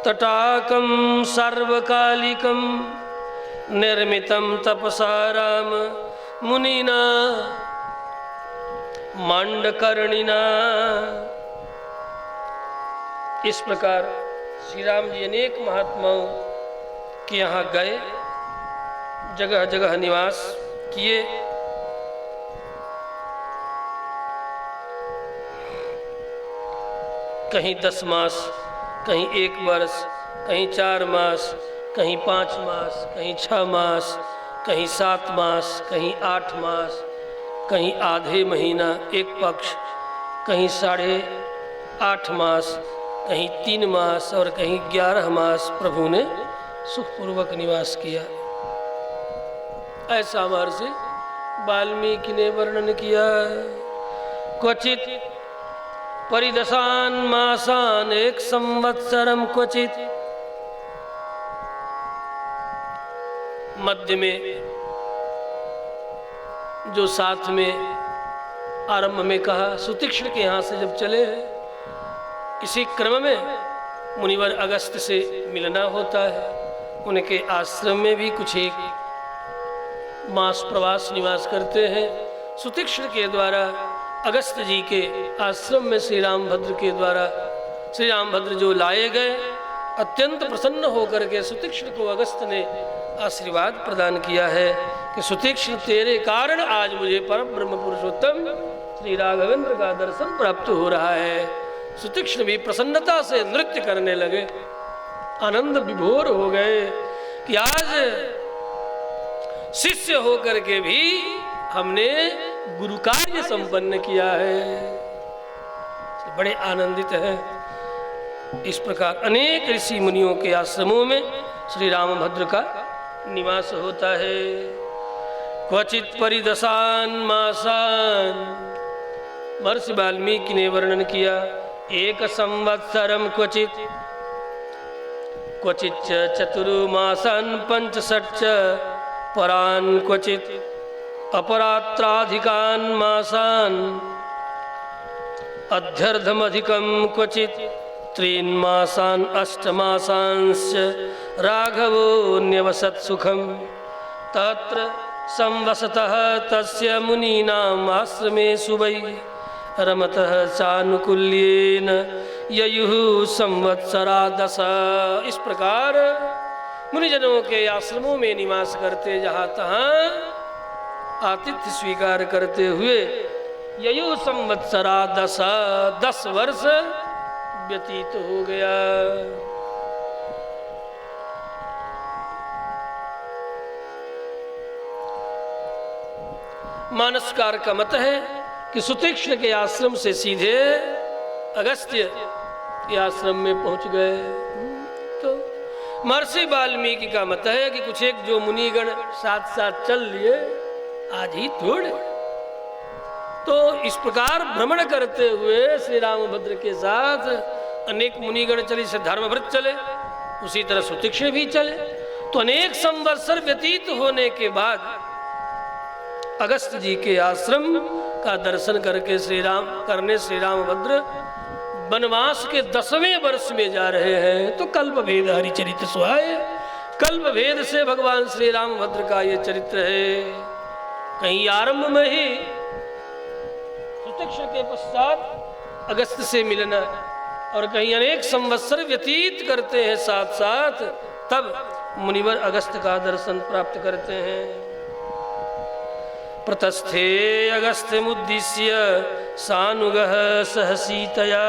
तटाकं सर्वकालिकं निर्मितं तपसा राम मुनिना मांडकर्णिना। इस प्रकार श्री राम जी अनेक महात्माओं के यहाँ गए, जगह जगह निवास किए। कहीं 10 मास, कहीं 1 वर्ष, कहीं 4 मास, कहीं 5 मास, कहीं 6 मास, कहीं 7 मास, कहीं 8 मास, कहीं आधे महीना 1 पक्ष, कहीं 8.5 मास, कहीं 3 मास और कहीं 11 मास प्रभु ने सुखपूर्वक निवास किया। ऐसा महर्षि वाल्मीकि ने वर्णन किया। क्वचित परिदशान मासान 1 संवत्सरम क्वचित। मध्य में जो साथ में आरंभ में कहा, सुतीक्ष्ण के यहाँ से जब चले, इसी क्रम में मुनिवर अगस्त्य से मिलना होता है। उनके आश्रम में भी कुछ 1 मास प्रवास निवास करते हैं। सुतीक्ष्ण के द्वारा अगस्त्य जी के आश्रम में श्री रामभद्र के द्वारा श्री रामभद्र जो लाए गए, अत्यंत प्रसन्न होकर के सुतीक्ष्ण को अगस्त्य ने आशीर्वाद प्रदान किया है कि सुतीक्ष्ण तेरे कारण आज मुझे परम ब्रह्म पुरुषोत्तम श्री राघवेंद्र का दर्शन प्राप्त हो रहा है। सुतीक्ष्ण भी प्रसन्नता से नृत्य करने लगे, आनंद विभोर हो गए कि आज शिष्य होकर के भी हमने गुरु कार्य संपन्न किया है। बड़े आनंदित हैं। इस प्रकार अनेक ऋषि मुनियों के आश्रमों में श्री रामभद्र का निवास होता है। क्वचित परिदशान मासान, महर्षि वाल्मीकि ने वर्णन किया। 1 संवत्सरम क्वचित, क्वचित चतुर्मासान 65 परान क्वचित अपरात्राधिकान मासान अध्यर्धमधिकम क्वचित 3 मासान 8 मासांश्च राघवो न्यवसत् सुखम। तत्र संवसतः तस्य मुनीनाम् आश्रमेषु वै रमतः चानुकूल्येन ययुः संवत्सरा 10। इस प्रकार मुनिजनों के आश्रमों में निवास करते, जहाँ तहाँ आतिथ्य स्वीकार करते हुए ययुः संवत्सरा 10 वर्ष व्यतीत हो गया। मानसकार का मत है कि सुतीक्ष्ण के आश्रम से सीधे अगस्त्य के आश्रम में पहुंच गए। तो महर्षि वाल्मीकि का मत है कि कुछ 1 जो मुनिगण साथ साथ चल लिए, आज ही थोड़े। तो इस प्रकार भ्रमण करते हुए श्री रामभद्र के साथ अनेक मुनिगण चले, से धर्मभृत चले, उसी तरह सुतीक्ष्ण भी चले। तो अनेक संवत्सर व्यतीत होने के बाद अगस्त्य जी के आश्रम का दर्शन करके श्री रामभद्र वनवास के 10वें वर्ष में जा रहे हैं। तो कल्प भेद हरिचरित सुहाए, कल्प भेद से भगवान श्री रामभद्र का ये चरित्र है। कहीं आरंभ में ही सुतीक्ष्ण के पश्चात अगस्त्य से मिलना, और कहीं अनेक संवत्सर व्यतीत करते हैं साथ साथ, तब मुनिवर अगस्त्य का दर्शन प्राप्त करते हैं। प्रतस्थे अगस्त्यमुद्दिश्य सानुगः सह सीतया।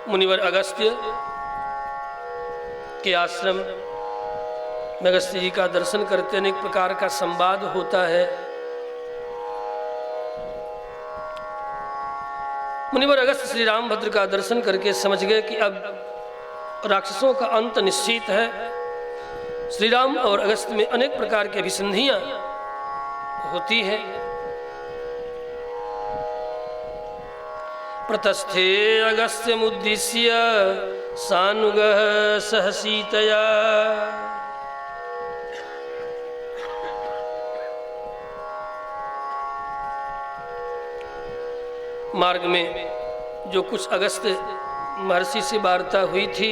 मुनिवर अगस्त्य के आश्रम में अगस्त्य जी का दर्शन करते अनेक प्रकार का संवाद होता है। मुनिवर अगस्त्य श्री रामभद्र का दर्शन करके समझ गए कि अब राक्षसों का अंत निश्चित है। श्री राम और अगस्त्य में अनेक प्रकार की अभिसंधियां होती हैं। प्रतस्थे अगस्त्यमुद्दिश्य सानुगः सह सीतया। मार्ग में जो कुछ अगस्त्य महर्षि से वार्ता हुई थी,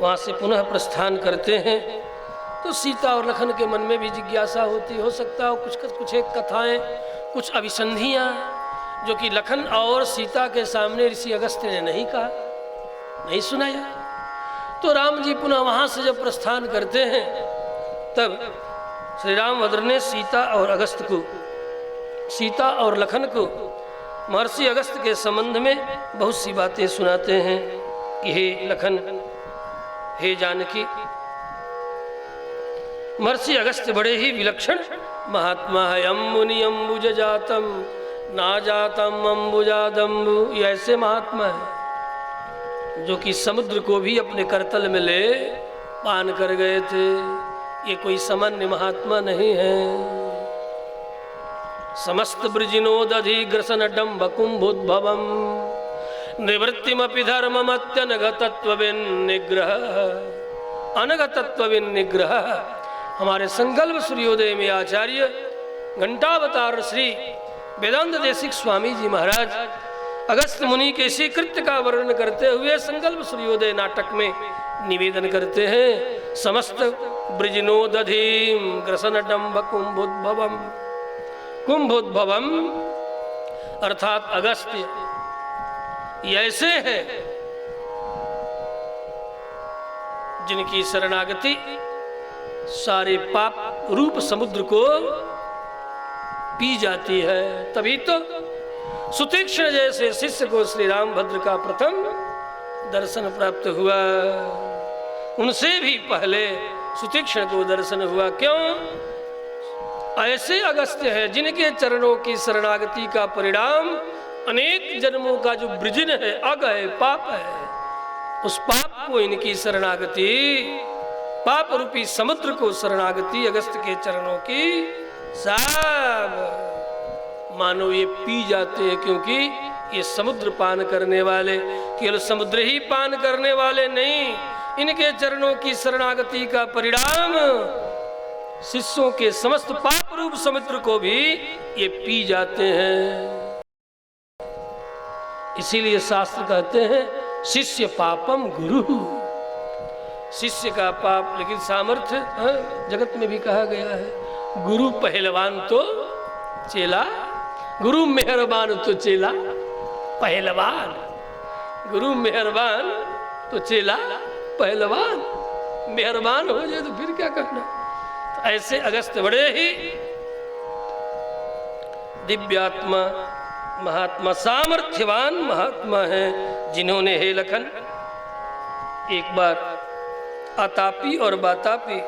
वहाँ से पुनः प्रस्थान करते हैं। तो सीता और लखन के मन में भी जिज्ञासा होती, हो सकता हो कुछ एक कथाएं, कुछ अभिसंधियाँ जो कि लखन और सीता के सामने ऋषि अगस्त्य ने नहीं कहा, नहीं सुनाया। तो राम जी पुनः वहाँ से जब प्रस्थान करते हैं तब श्री रामभद्र ने सीता और लखन को महर्षि अगस्त्य के संबंध में बहुत सी बातें सुनाते हैं कि हे लखन, हे जानकी, महर्षि अगस्त्य बड़े ही विलक्षण महात्मा है। अम्बुनि अम्बुज जातम ना जातम अम्बुजादम्बु, ये ऐसे महात्मा है जो कि समुद्र को भी अपने करतल में ले पान कर गए थे। ये कोई सामान्य महात्मा नहीं है। समस्त ब्रजिनोदधि ग्रसन डम्ब कुंभोद्भवम निवृत्तिमपि धर्ममत्यनगतत्वविन्निग्रह, अनगतत्वविन्निग्रह। हमारे संकल्प सूर्योदय में आचार्य घंटावतार श्री वेदांत देशिक स्वामी जी महाराज अगस्त्य मुनि के इसी कृत्य का वर्णन करते हुए संकल्प सूर्योदय नाटक में निवेदन करते हैं। समस्त ब्रजिनोदधीम ग्रसन डम्ब कुंभोद्भवम, कुंभोद्भवम अर्थात अगस्त्य ऐसे हैं जिनकी शरणागति सारे पाप रूप समुद्र को पी जाती है। तभी तो सुतीक्ष्ण जैसे शिष्य को श्री रामभद्र का प्रथम दर्शन प्राप्त हुआ। उनसे भी पहले सुतीक्ष्ण को दर्शन हुआ। क्यों? ऐसे अगस्त्य है जिनके चरणों की शरणागति का परिणाम अनेक जन्मों का जो वृजिन है, अग है, पाप है, उस पाप को इनकी शरणागति, पाप रूपी समुद्र को शरणागति अगस्त्य के चरणों की सब मानो ये पी जाते हैं। क्योंकि ये समुद्र पान करने वाले केवल समुद्र ही पान करने वाले नहीं, इनके चरणों की शरणागति का परिणाम शिष्यों के समस्त पाप रूप समुद्र को भी ये पी जाते हैं। इसीलिए शास्त्र कहते हैं शिष्य पापम गुरु, शिष्य का पाप लेकिन सामर्थ्य जगत में भी कहा गया है। गुरु पहलवान तो चेला, गुरु मेहरबान तो चेला पहलवान, गुरु मेहरबान तो चेला पहलवान। मेहरबान हो जाए तो फिर क्या करना। तो ऐसे अगस्त्य बड़े ही दिव्यात्मा महात्मा, सामर्थ्यवान महात्मा हैं, जिन्होंने हे लखन एक बार आतापी और बातापी,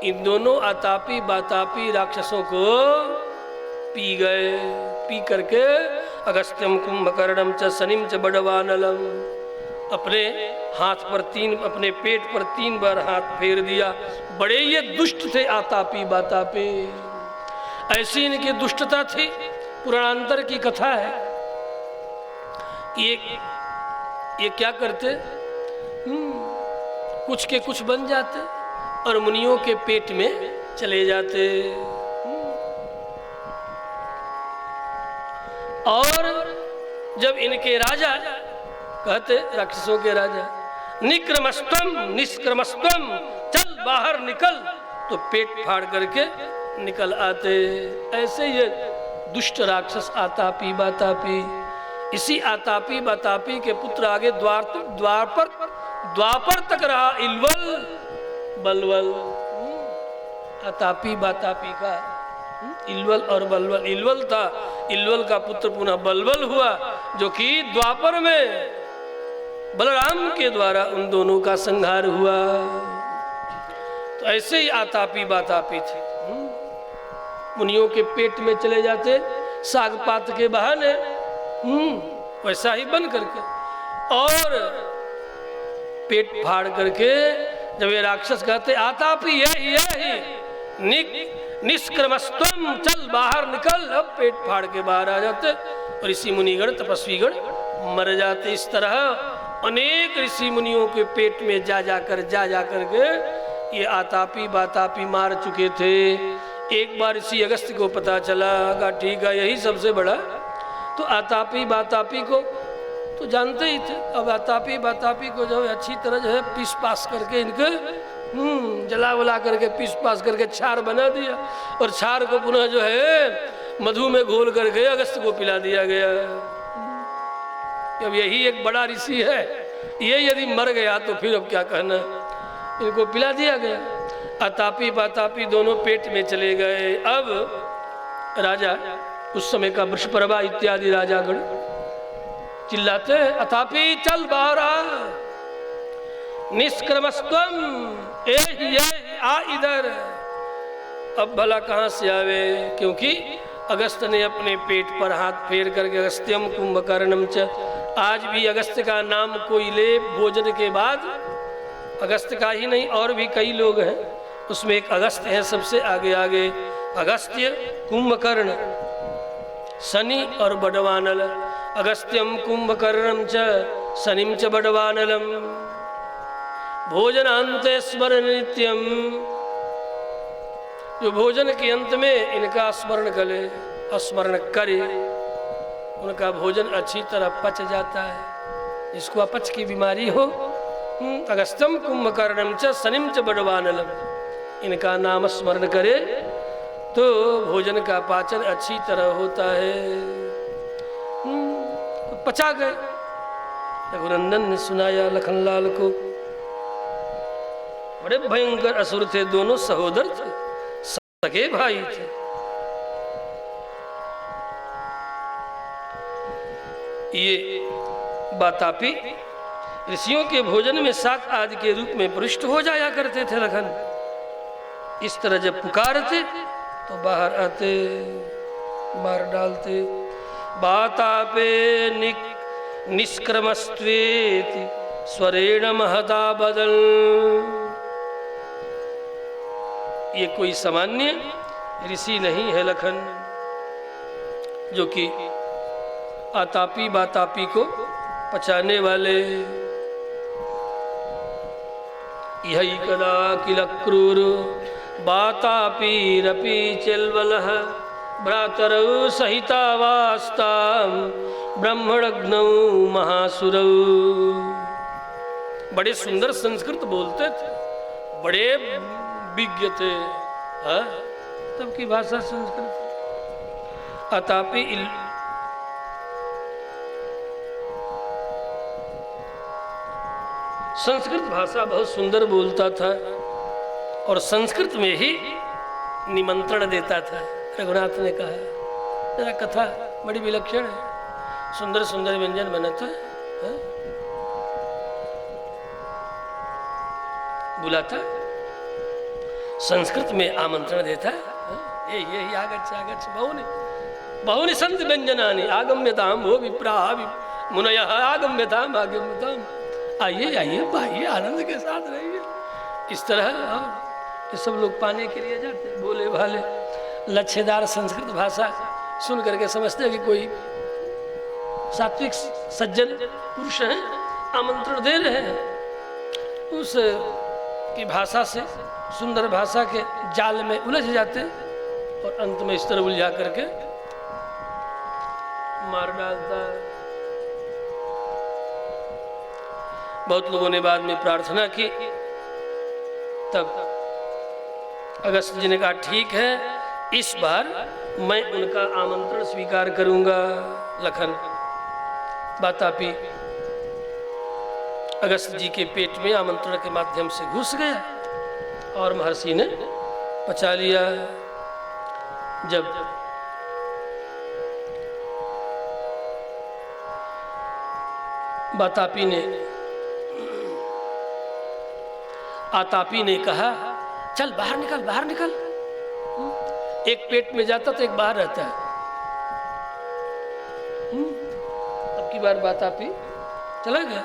इन दोनों आतापी बातापी राक्षसों को पी गए। पी करके अगस्त्यम कुंभकर्णम च शनिम च बड़वानलम, अपने हाथ पर अपने पेट पर 3 बार हाथ फेर दिया। बड़े ये दुष्ट थे आतापी बातापी, ऐसी इनकी दुष्टता थी। पुराणांतर की कथा है कि ये क्या करते, कुछ के कुछ बन जाते और मुनियों के पेट में चले जाते। और जब इनके राजा कहते, राक्षसों के राजा, निक्रमस्तम निष्क्रमस्तम, चल बाहर निकल, तो पेट फाड़ करके निकल आते। ऐसे ये दुष्ट राक्षस आतापी बातापी। इसी आतापी बातापी के पुत्र आगे द्वापर तक रहा इल्वल बलवल। आतापी बातापी का इल्वल और बलवल, इल्वल था, इल्वल का पुत्र पुनः बलवल हुआ, जो कि द्वापर में बलराम के द्वारा उन दोनों का संहार हुआ। तो ऐसे ही आतापी बातापी थे, मुनियों के पेट में चले जाते साग पात के बहाने, वैसा ही बन करके, और पेट फाड़ करके जब ये राक्षस कहते आतापी यही निष्क्रमस्तम, चल बाहर निकल, अब पेट फाड़ के बाहर आ जाते और ऋषि मुनिगण तपस्वीगण मर जाते। इस तरह अनेक ऋषि मुनियों के पेट में जा कर के ये आतापी बातापी मार चुके थे। एक बार ऋषि अगस्त्य को पता चला, ठीक है यही सबसे बड़ा, तो आतापी बातापी को तो जानते ही थे। अब आतापी बातापी को जो है अच्छी तरह जो है पीस पास करके इनके जला वला करके पीस पास करके छार बना दिया और छार को पुनः जो है मधु में घोल करके अगस्त को पिला दिया गया। अब यही एक बड़ा ऋषि है, ये यदि मर गया तो फिर अब क्या कहना। इनको पिला दिया गया। अतापी बातापी दोनों पेट में चले गए। अब राजा उस समय का वृषपर्वा इत्यादि राजागण चिल्लाते हैं, अतापी चल बाहर आ, निष्क्रमस्त्वम आ इधर। अब भला कहाँ से आवे, क्योंकि अगस्त ने अपने पेट पर हाथ फेर करके अगस्त्यम कुंभकर्णम च, आज भी अगस्त का नाम कोई ले भोजन के बाद, अगस्त का ही नहीं और भी कई लोग हैं, उसमें एक अगस्त है सबसे आगे आगे। अगस्त्य कुंभकर्ण शनि और बडवानल, अगस्त्यम कुंभकर्णम च शनिम च बडवानलम, भोजनांते स्मरण नित्यम, जो भोजन के अंत में इनका स्मरण करे, स्मरण करे, उनका भोजन अच्छी तरह पच जाता है। जिसको अपच की बीमारी हो, अगस्त्यम कुंभकर्णम च शनिम च बडवानलम, इनका नाम स्मरण करे तो भोजन का पाचन अच्छी तरह होता है। तो पचा गए। रघुनंदन ने सुनाया लखनलाल को। बड़े भयंकर असुर थे, दोनों सहोदर थे, सगे भाई थे। ये बातापी ऋषियों के भोजन में शाक आदि के रूप में प्रविष्ट हो जाया करते थे। लखन इस तरह जब पुकारते तो बाहर आते, मार डालते। बातापे निष्क्रमस्त्वेति स्वरेण महता बदल, ये कोई सामान्य ऋषि नहीं है लखन, जो कि आतापी बातापी को पचाने वाले। यही कदा किल क्रूर बातापीरपि चेल्वलः, भ्रातरौ सहितावास्तां ब्रह्मणग्नौ महासुरौ। बड़े सुंदर संस्कृत बोलते थे, बड़े विज्ञ थे। तब की भाषा संस्कृत। अतापि संस्कृत भाषा बहुत सुंदर बोलता था और संस्कृत में ही निमंत्रण देता था। रघुनाथ ने कहा, जरा कथा बड़ी विलक्षण है, सुंदर सुंदर व्यंजन बनाता है, बुलाता, संस्कृत में आमंत्रण देता है। ये आगच्छ आगच्छ बहुनि संत व्यंजनानि आगम्यताम भो विप्रा मुनयः आगम्यताम आगम्यताम, आइए आइए भाइये, आनंद के साथ रहिए। इस तरह ये सब लोग पाने के लिए जाते, बोले भाले लच्छेदार संस्कृत भाषा सुन करके समझते हैं कि कोई सात्विक सज्जन पुरुष हैं, आमंत्रण दे रहे हैं। उस की भाषा से, सुंदर भाषा के जाल में उलझ जाते और अंत में इस तरह उलझा करके मार डालता। बहुत लोगों ने बाद में प्रार्थना की, तब अगस्त जी ने कहा ठीक है, इस बार मैं उनका आमंत्रण स्वीकार करूंगा। लखन बातापी अगस्त जी के पेट में आमंत्रण के माध्यम से घुस गया और महर्षि ने पचा लिया। जब बातापी ने आतापी ने कहा, चल बाहर निकल, बाहर निकल। एक पेट में जाता तो एक बाहर रहता है। अब की बार बातापी चला गया।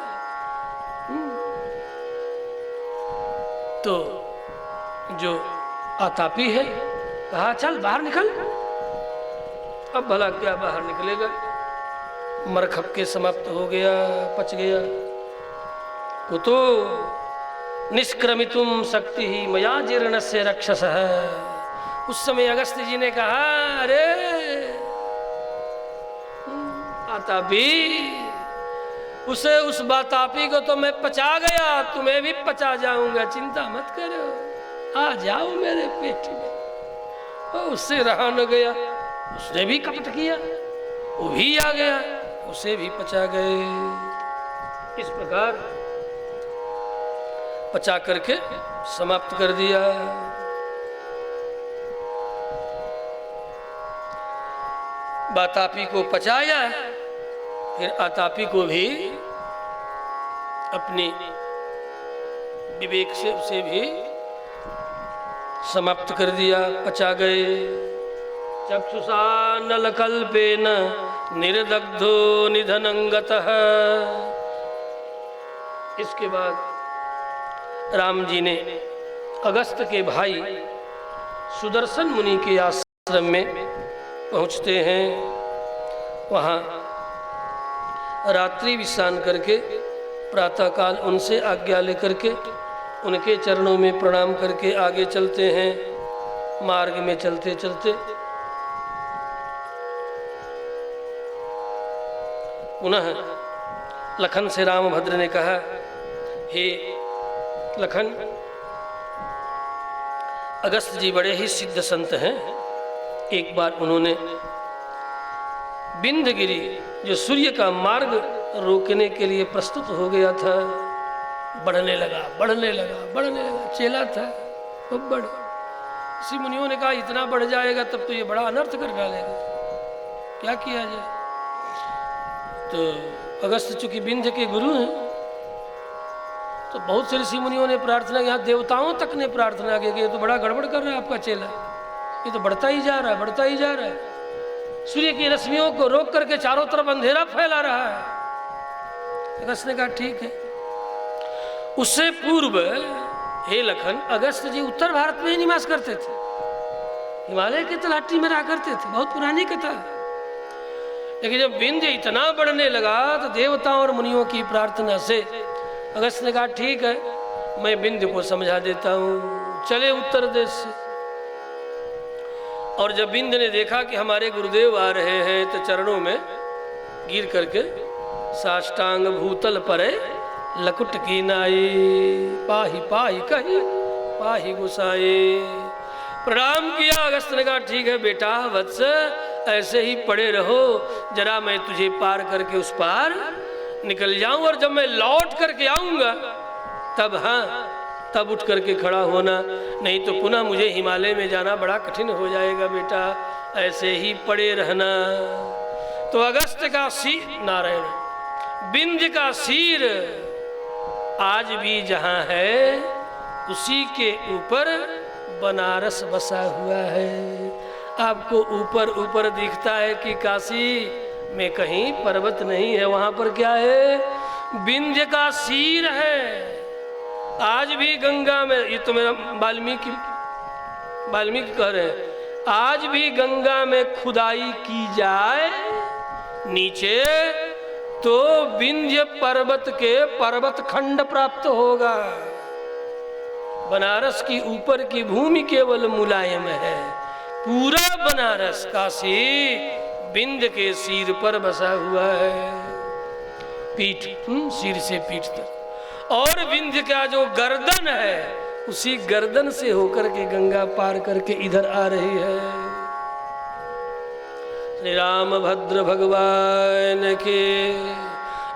तो जो आतापी है कहा, चल बाहर निकल। अब भला क्या बाहर निकलेगा, मरखप के समाप्त हो गया, पच गया। कुतो निष्क्रमितुम शक्ति ही मया जीर्ण से रक्षस है। उस समय अगस्त जी ने कहा, अरे आतापी उसे उस वातापी को तो मैं पचा गया, तुम्हें भी पचा जाऊंगा, चिंता मत करो, आ जाओ मेरे पेट में। और उससे रहा न गया, उसने भी कपट किया, वो भी आ गया, उसे भी पचा गए। इस प्रकार पचा करके समाप्त कर दिया। वातापी को पचाया, फिर आतापी को भी अपनी विवेक से उसे भी समाप्त कर दिया, पचा गए। चक्षुषा नलकल्पेन निर्दग्धो निधनंगतः। इसके बाद राम जी ने अगस्त के भाई सुदर्शन मुनि के आश्रम में पहुंचते हैं। वहाँ रात्रि विश्राम करके प्रातःकाल उनसे आज्ञा लेकर के उनके चरणों में प्रणाम करके आगे चलते हैं। मार्ग में चलते चलते पुनः लखन से रामभद्र ने कहा, हे लखन, अगस्त जी बड़े ही सिद्ध संत हैं। एक बार उन्होंने विंध्यगिरि जो सूर्य का मार्ग रोकने के लिए प्रस्तुत हो गया था, बढ़ने लगा बढ़ने लगा बढ़ने लगा, चेला था खूब बढ़। ऋषि मुनियों ने कहा इतना बढ़ जाएगा तब तो ये बड़ा अनर्थ कर डालेगा, क्या किया जाए। तो अगस्त चूंकि विंध्य के गुरु हैं, तो बहुत से ऋषि मुनियों ने प्रार्थना, यहाँ देवताओं तक ने प्रार्थना की कि ये तो बड़ा गड़बड़ कर रहा है आपका चेला, ये तो बढ़ता ही जा रहा है, बढ़ता ही जा रहा है, सूर्य की रश्मियों को रोक करके चारों तरफ अंधेरा फैला रहा है। अगस्त ने कहा ठीक है। उससे पूर्व हे लखन, अगस्त जी उत्तर भारत में ही निवास करते थे, हिमालय के तलहटी में रहा करते थे, बहुत पुरानी कथा है। लेकिन जब विंध्य इतना बढ़ने लगा तो देवताओं और मुनियों की प्रार्थना से अगस्त ने कहा ठीक है, मैं विंध्य को समझा देता हूँ, चले उत्तर देश से। और जब विंध्य ने देखा कि हमारे गुरुदेव आ रहे हैं तो चरणों में गिर करके साष्टांग भूतल परे लकुट की नाई, पाही पाही कही पाही गुसाए, प्रणाम किया। अगस्त ने कहा ठीक है बेटा वत्स, ऐसे ही पड़े रहो, जरा मैं तुझे पार करके उस पार निकल जाऊं, और जब मैं लौट करके आऊंगा तब हाँ तब उठ करके खड़ा होना, नहीं तो पुनः मुझे हिमालय में जाना बड़ा कठिन हो जाएगा बेटा, ऐसे ही पड़े रहना। तो अगस्त का सिर, नारायण, विंध्य का सिर आज भी जहाँ है उसी के ऊपर बनारस बसा हुआ है। आपको ऊपर ऊपर दिखता है कि काशी में कहीं पर्वत नहीं है, वहाँ पर क्या है, विंध्य का सिर है। आज भी गंगा में, ये तो मेरा वाल्मीकि कह रहे हैं, आज भी गंगा में खुदाई की जाए नीचे तो विंध्य पर्वत के पर्वत खंड प्राप्त होगा। बनारस की ऊपर की भूमि केवल मुलायम है, पूरा बनारस काशी विंध्य के सिर पर बसा हुआ है, पीठ, सिर से पीठ तक। और विंध्य का जो गर्दन है उसी गर्दन से होकर के गंगा पार करके इधर आ रही है। श्री रामभद्र भगवान के।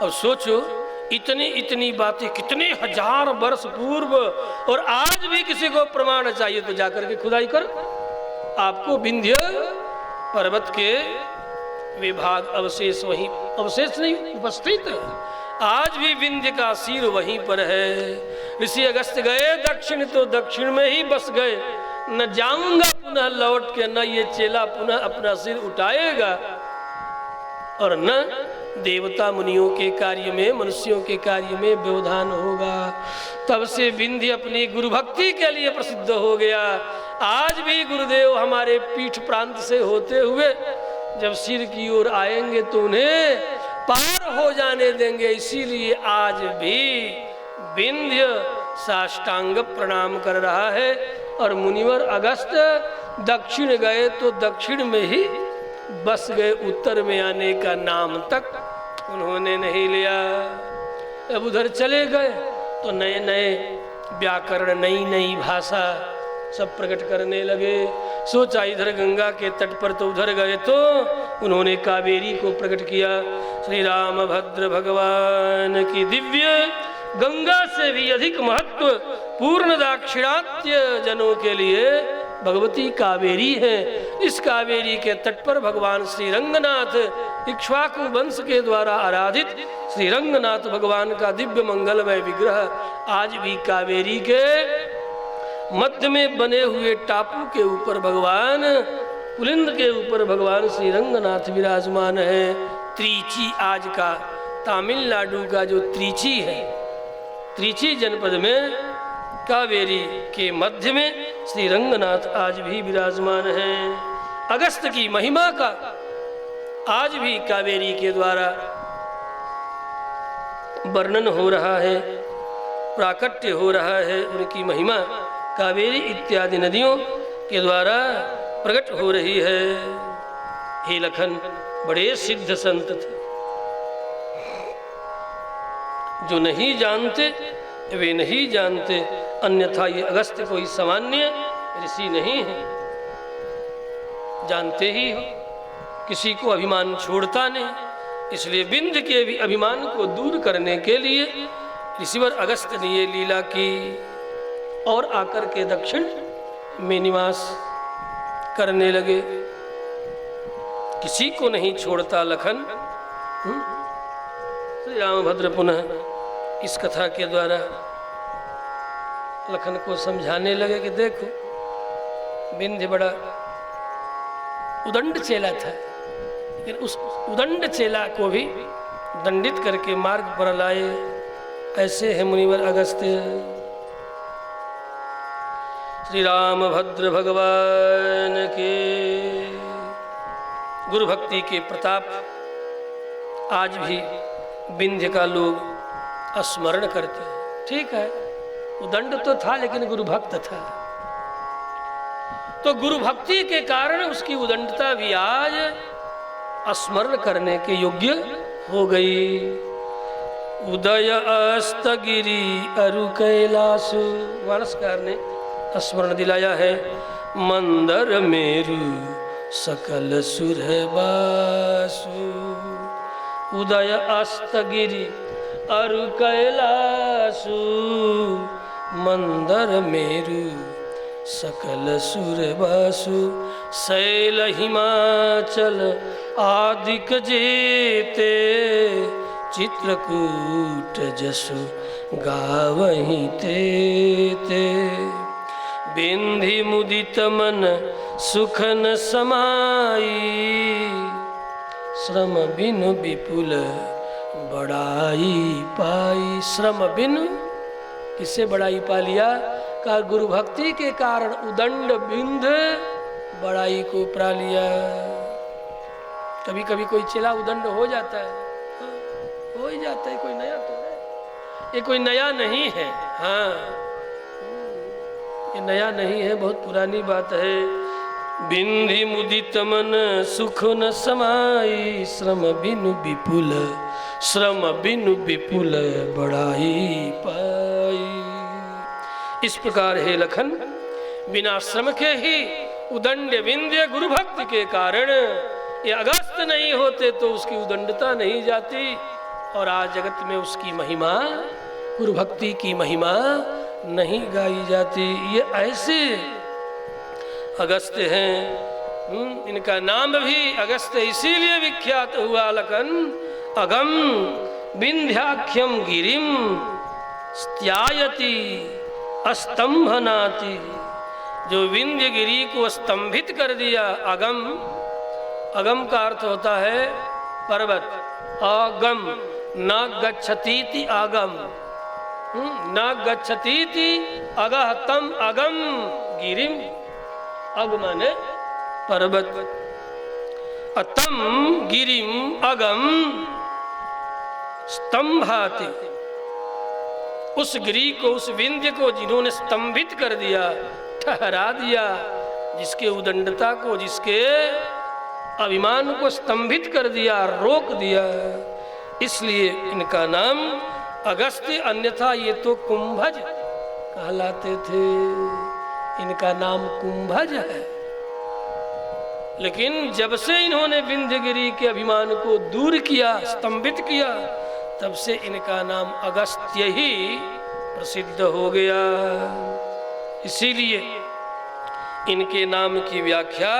अब सोचो इतनी इतनी बातें कितने हजार वर्ष पूर्व, और आज भी किसी को प्रमाण चाहिए तो जाकर के खुदाई कर आपको विंध्य पर्वत के विभाग अवशेष, वहीं अवशेष नहीं उपस्थित है, आज भी विंध्य का सिर वहीं पर है। ऋषि अगस्त गए दक्षिण तो दक्षिण में ही बस गए, न जाऊंगा पुनः लौट के, न ये चेला पुनः अपना सिर उठाएगा, और न देवता मुनियों के कार्य में, मनुष्यों के कार्य में व्यवधान होगा। तब से विंध्य अपनी गुरु भक्ति के लिए प्रसिद्ध हो गया। आज भी गुरुदेव हमारे पीठ प्रांत से होते हुए जब सिर की ओर आएंगे तो उन्हें पार हो जाने देंगे, इसीलिए आज भी विंध्य साष्टांग प्रणाम कर रहा है। और मुनिवर अगस्त दक्षिण गए तो दक्षिण में ही बस गए, उत्तर में आने का नाम तक उन्होंने नहीं लिया। अब उधर चले गए तो नए नए व्याकरण, नई नई भाषा सब प्रकट करने लगे। सोचा इधर गंगा के तट पर, तो उधर गए तो उन्होंने कावेरी को प्रकट किया। श्री रामभद्र भगवान की दिव्य, गंगा से भी अधिक महत्व पूर्ण दाक्षिणात्य जनों के लिए भगवती कावेरी है। इस कावेरी के तट पर भगवान श्री रंगनाथ, इक्ष्वाकु वंश के द्वारा आराधित श्री रंगनाथ भगवान का दिव्य मंगलमय विग्रह आज भी कावेरी के मध्य में बने हुए टापू के ऊपर भगवान, पुलिंद के ऊपर भगवान श्री रंगनाथ विराजमान है। त्रिची, आज का तमिलनाडु का जो त्रिची है, त्रिची जनपद में कावेरी के मध्य में श्री रंगनाथ आज भी विराजमान हैं। अगस्त की महिमा का आज भी कावेरी के द्वारा वर्णन हो रहा है, प्राकट्य हो रहा है। उनकी महिमा कावेरी इत्यादि नदियों के द्वारा प्रकट हो रही है। हे लखन बड़े सिद्ध संत थे, जो नहीं जानते वे नहीं जानते, अन्यथा ये अगस्त्य कोई सामान्य ऋषि नहीं है। जानते ही हो, किसी को अभिमान छोड़ता नहीं, इसलिए विंध्य के भी अभिमान को दूर करने के लिए ऋषिवर अगस्त्य ने ये लीला की और आकर के दक्षिण में निवास करने लगे। किसी को नहीं छोड़ता लखन। श्री रामभद्र पुनः इस कथा के द्वारा लखन को समझाने लगे कि देखो, विंध्य बड़ा उदंड चेला था, लेकिन उस उदंड चेला को भी दंडित करके मार्ग पर लाए। ऐसे है मुनिवर अगस्त्य। श्री रामभद्र भगवान के गुरु भक्ति के प्रताप आज भी विंध्य का लोग स्मरण करते हैं। ठीक है, उदंड तो था लेकिन गुरु भक्त था, तो गुरु भक्ति के कारण उसकी उदंडता भी आज स्मरण करने के योग्य हो गई। उदय अस्त गिरी अरु कैलासु, वारसकार ने स्मरण दिलाया है। मंदर मेरु सकल सुर बासु, उदय अस्त गिरी अरु कैलासु, मंदर मेरु सकल सुर बासु, शैल हिमाचल आदिक जेते, चित्रकूट जसु गावहीं ते, बिंधि मुदित मन सुख न समाई, श्रम बिनु विपुल बड़ाई पाई। श्रम बिनु किससे बड़ाई पा लिया? का गुरु भक्ति के कारण उदंड बिंद बड़ाई को पा लिया। कभी कभी कोई चेला उदंड हो जाता है, हो ही जाता है, कोई नया तो है, ये कोई नया नहीं है। हाँ, ये नया नहीं है, बहुत पुरानी बात है। बिंधि मुदित मन सुख न समाई, श्रम बिनु विपुल, श्रम बिनु विपुल बड़ाई पाई। इस प्रकार हे लखन, बिना श्रम के ही उदंड विंध्य गुरु भक्ति के कारण ये अगस्त नहीं होते तो उसकी उदंडता नहीं जाती, और आज जगत में उसकी महिमा, गुरु भक्ति की महिमा नहीं गाई जाती। ये ऐसे अगस्त्य हैं। इनका नाम भी अगस्त्य इसीलिए विख्यात हुआ लखन, अगम विंध्याख्यम गिरिम स्त्यायति अस्तंभनाति, जो विंध्य गिरी को स्तंभित कर दिया। अगम, अगम का अर्थ होता है पर्वत। अगम न गच्छतीति आगम, न गच्छतीति अगह तम अगम गिरिम, अग माने पर्वत, अतम गिरिम अगम स्तंभाति, उस गिरी को, उस विंध्य को जिन्होंने स्तंभित कर दिया, ठहरा दिया, जिसके उदंडता को, जिसके अभिमान को स्तंभित कर दिया, रोक दिया, इसलिए इनका नाम अगस्त्य, अन्यथा ये तो कुंभज कहलाते थे। इनका नाम कुंभज है। लेकिन जब से इन्होंने विंध्यगिरि के अभिमान को दूर किया, स्तंभित किया, तब से इनका नाम अगस्त्य ही प्रसिद्ध हो गया। इसीलिए इनके नाम की व्याख्या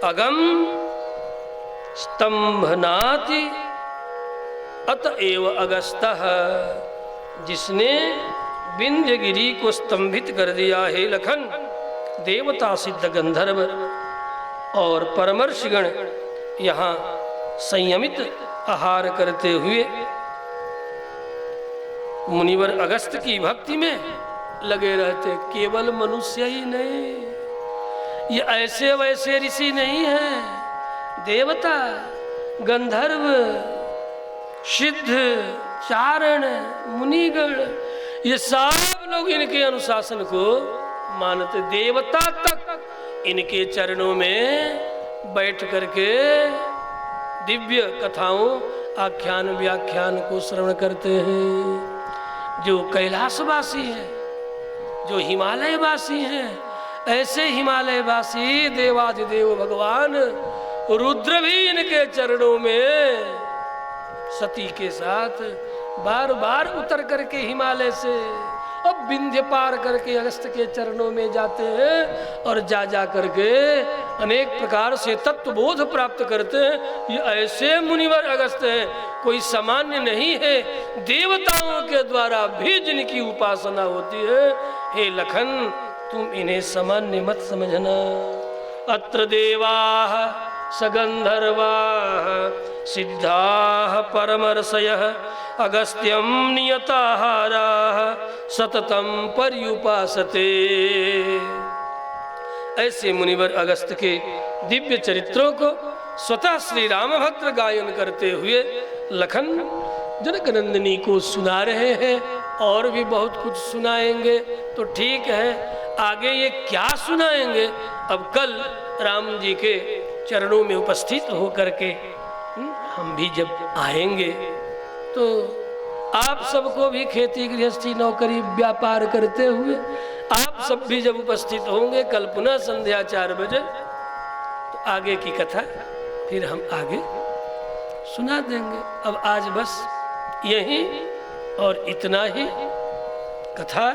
अगम स्तंभनाति अतएव अगस्तः, जिसने विंध्यगिरि को स्तंभित कर दिया है लखन, देवता सिद्ध गंधर्व और परमर्षिगण यहाँ संयमित आहार करते हुए मुनिवर अगस्त की भक्ति में लगे रहते। केवल मनुष्य ही नहीं, ये ऐसे वैसे ऋषि नहीं हैं, देवता, गंधर्व, सिद्ध, चारण, मुनिगण, ये सब लोग इनके अनुशासन को मानते। देवता तक इनके चरणों में बैठ करके दिव्य कथाओं, आख्यान, व्याख्यान को श्रवण करते हैं। जो कैलाशवासी हैं, जो हिमालयवासी हैं, ऐसे हिमालयवासी देवाधिदेव भगवान रुद्र भी इनके चरणों में सती के साथ बार बार उतर करके हिमालय से अब विंध्य पार करके अगस्त के चरणों में जाते हैं और जा जा करके अनेक प्रकार से तत्वबोध प्राप्त करते हैं। ये ऐसे मुनिवर अगस्त हैं, कोई सामान्य नहीं है। देवताओं के द्वारा भी जिनकी उपासना होती है। हे लखन, तुम इन्हें सामान्य मत समझना। अत्र देवाः सगंधर्वाः सिद्धाः परमर्षयः अगस्त्यं नियताहाराः सततं पर्युपासते। ऐसे मुनिवर अगस्त के दिव्य चरित्रों को स्वतः श्री रामभक्त गायन करते हुए लखन जनक नंदिनी को सुना रहे हैं। और भी बहुत कुछ सुनाएंगे तो ठीक है, आगे ये क्या सुनाएंगे अब कल राम जी के चरणों में उपस्थित होकर के हम भी जब आएंगे तो आप सबको भी खेती गृहस्थी नौकरी व्यापार करते हुए आप सब भी जब उपस्थित होंगे कल पुनः संध्या 4 बजे, तो आगे की कथा फिर हम आगे सुना देंगे। अब आज बस यही और इतना ही कथा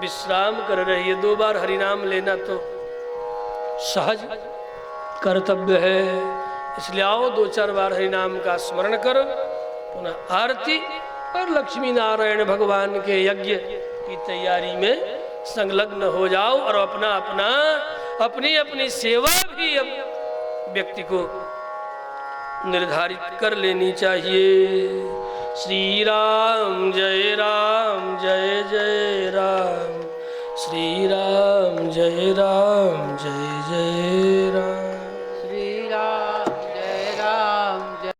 विश्राम कर रही है। 2 बार हरिनाम लेना तो सहज कर्तव्य है, इसलिए आओ 2-4 बार हरिनाम का स्मरण करो, पुनः आरती और लक्ष्मी नारायण भगवान के यज्ञ की तैयारी में संलग्न हो जाओ और अपनी अपनी सेवा भी अब व्यक्ति को निर्धारित कर लेनी चाहिए। श्री राम जय राम जय जय राम, श्री राम जय राम जय जय राम, श्री राम जय राम जय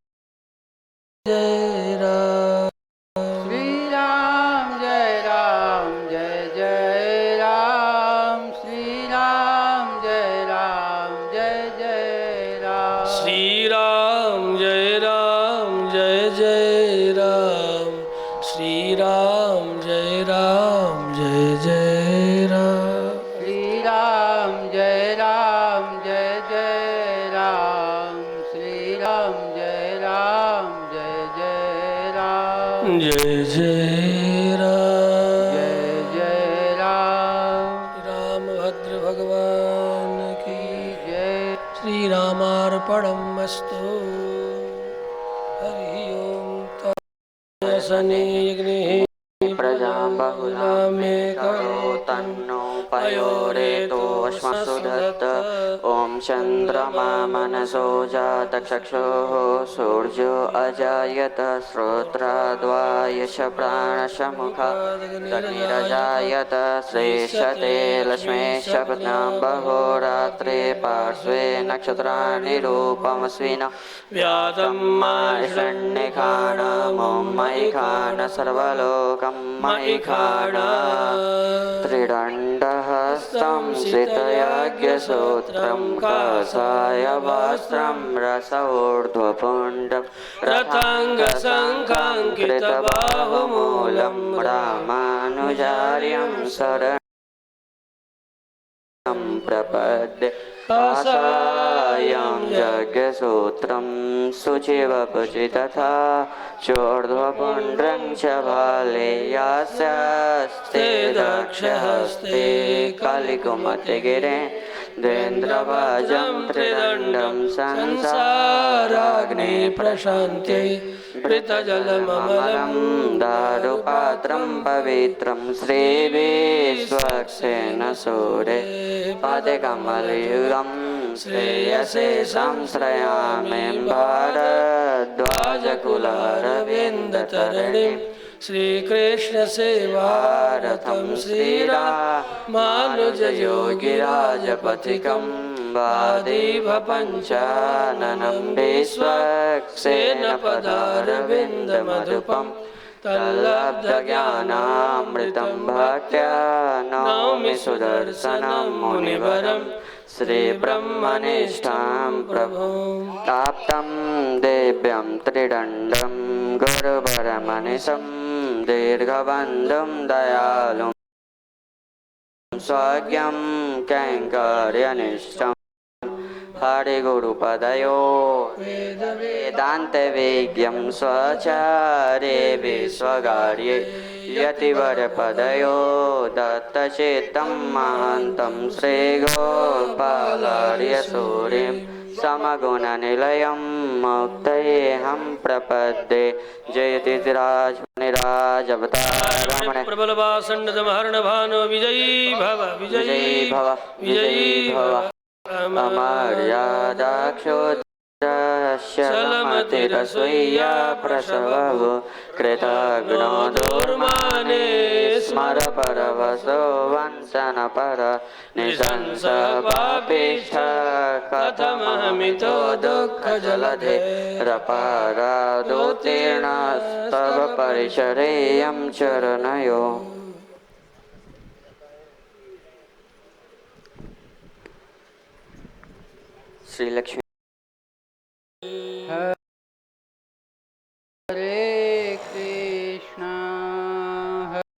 जय राम, श्री राम जय राम जय जय राम, श्री राम जय राम जय जय राम, श्री राम जय राम जय जय राम, श्री राम जय राम जय जय राम, श्री राम जय राम जय जय राम, श्री राम जय राम जय जय राम, जय जय राम, जय जय राम, रामभद्र भगवान की जय। श्री रामार्पणमस्तु। हरि ओम तत्सनि यज्ञे प्रजा बहुला मे करो तन्नो पयोरेतो अश्मसुधत्त। ओम चंद्रमा मनसो जातचक्षुः सूर्यो अजायत श्रोत्राद्वायश प्राणशमुखनिरजायत श्रेष्ठते लक्ष्मीश्च पत्न्यां बहोरात्रे पार्श्वे नक्षत्राणि रूपमस्विन व्यातं माषण्यखाणं मयि खान सर्वलोकं मयि खाण त्रिदण्ड हस्तं सितयज्ञसूत्रं कासाय वस्त्रं रसोर्ध्वपुण्ड्रं रथाङ्गसङ्काङ्कितबाहुमूलं रामानुजार्यं शरणं प्रपद्ये कासायं यज्ञसूत्रं शुचिवपुचि तथा चोर्ध्वपुण्ड्रं च बाले यास्यस्ते दक्षहस्ते कलिकुमतिगिरेन्द्रवाजं त्रिदण्डं संसाराग्ने प्रशान्त्यै पृतजलममलं दारुपात्रं पवित्रं श्रीविश्वक्सेन सूरे पदकमलयुगं श्रेयसे संश्रयामि भारद्वाजकुलारविन्दतरणिं श्रीकृष्णसेवारथं श्रीरामानुजयोगिराजपथिकं वादीभपञ्चाननं विश्वक्सेनपदारविन्दमधुपं तल्लब्धज्ञानामृतं भक्त्या नौमि सुदर्शनं मुनिवरं श्रीब्रह्मनिष्ठां प्रभुम् आप्तं देव्यं त्रिदण्डं गुरुवरमनिशं दीर्घबन्धुं दयालुं स्वज्ञं कैङ्कर्यनिष्ठं हरिगुरुपदयो वेदान्तवेद्यं स्वचारे विश्वगार्ये यतिवरपदयो दत्तचेतं महान्तं श्रीगोपालार्यसूरिं समगुणनिलयं मुक्तयेऽहं प्रपद्ये जयतिराजमुनिराजवतारमणे प्रबलवासण्डतमहर्णभानो विजयी भव विजयी भव विजयी भव अमर्यादाक्षोद्रस्य लमतिरसोय्या प्रसवो कृतघ्नो दुर्माने स्मर परवसो वंशनपर निशंस पापिष्ठ कथमहमितो दुःखजलधे रपरादोत्तीर्णस्तव परिचरेयं चरणयो श्री लक्ष्मी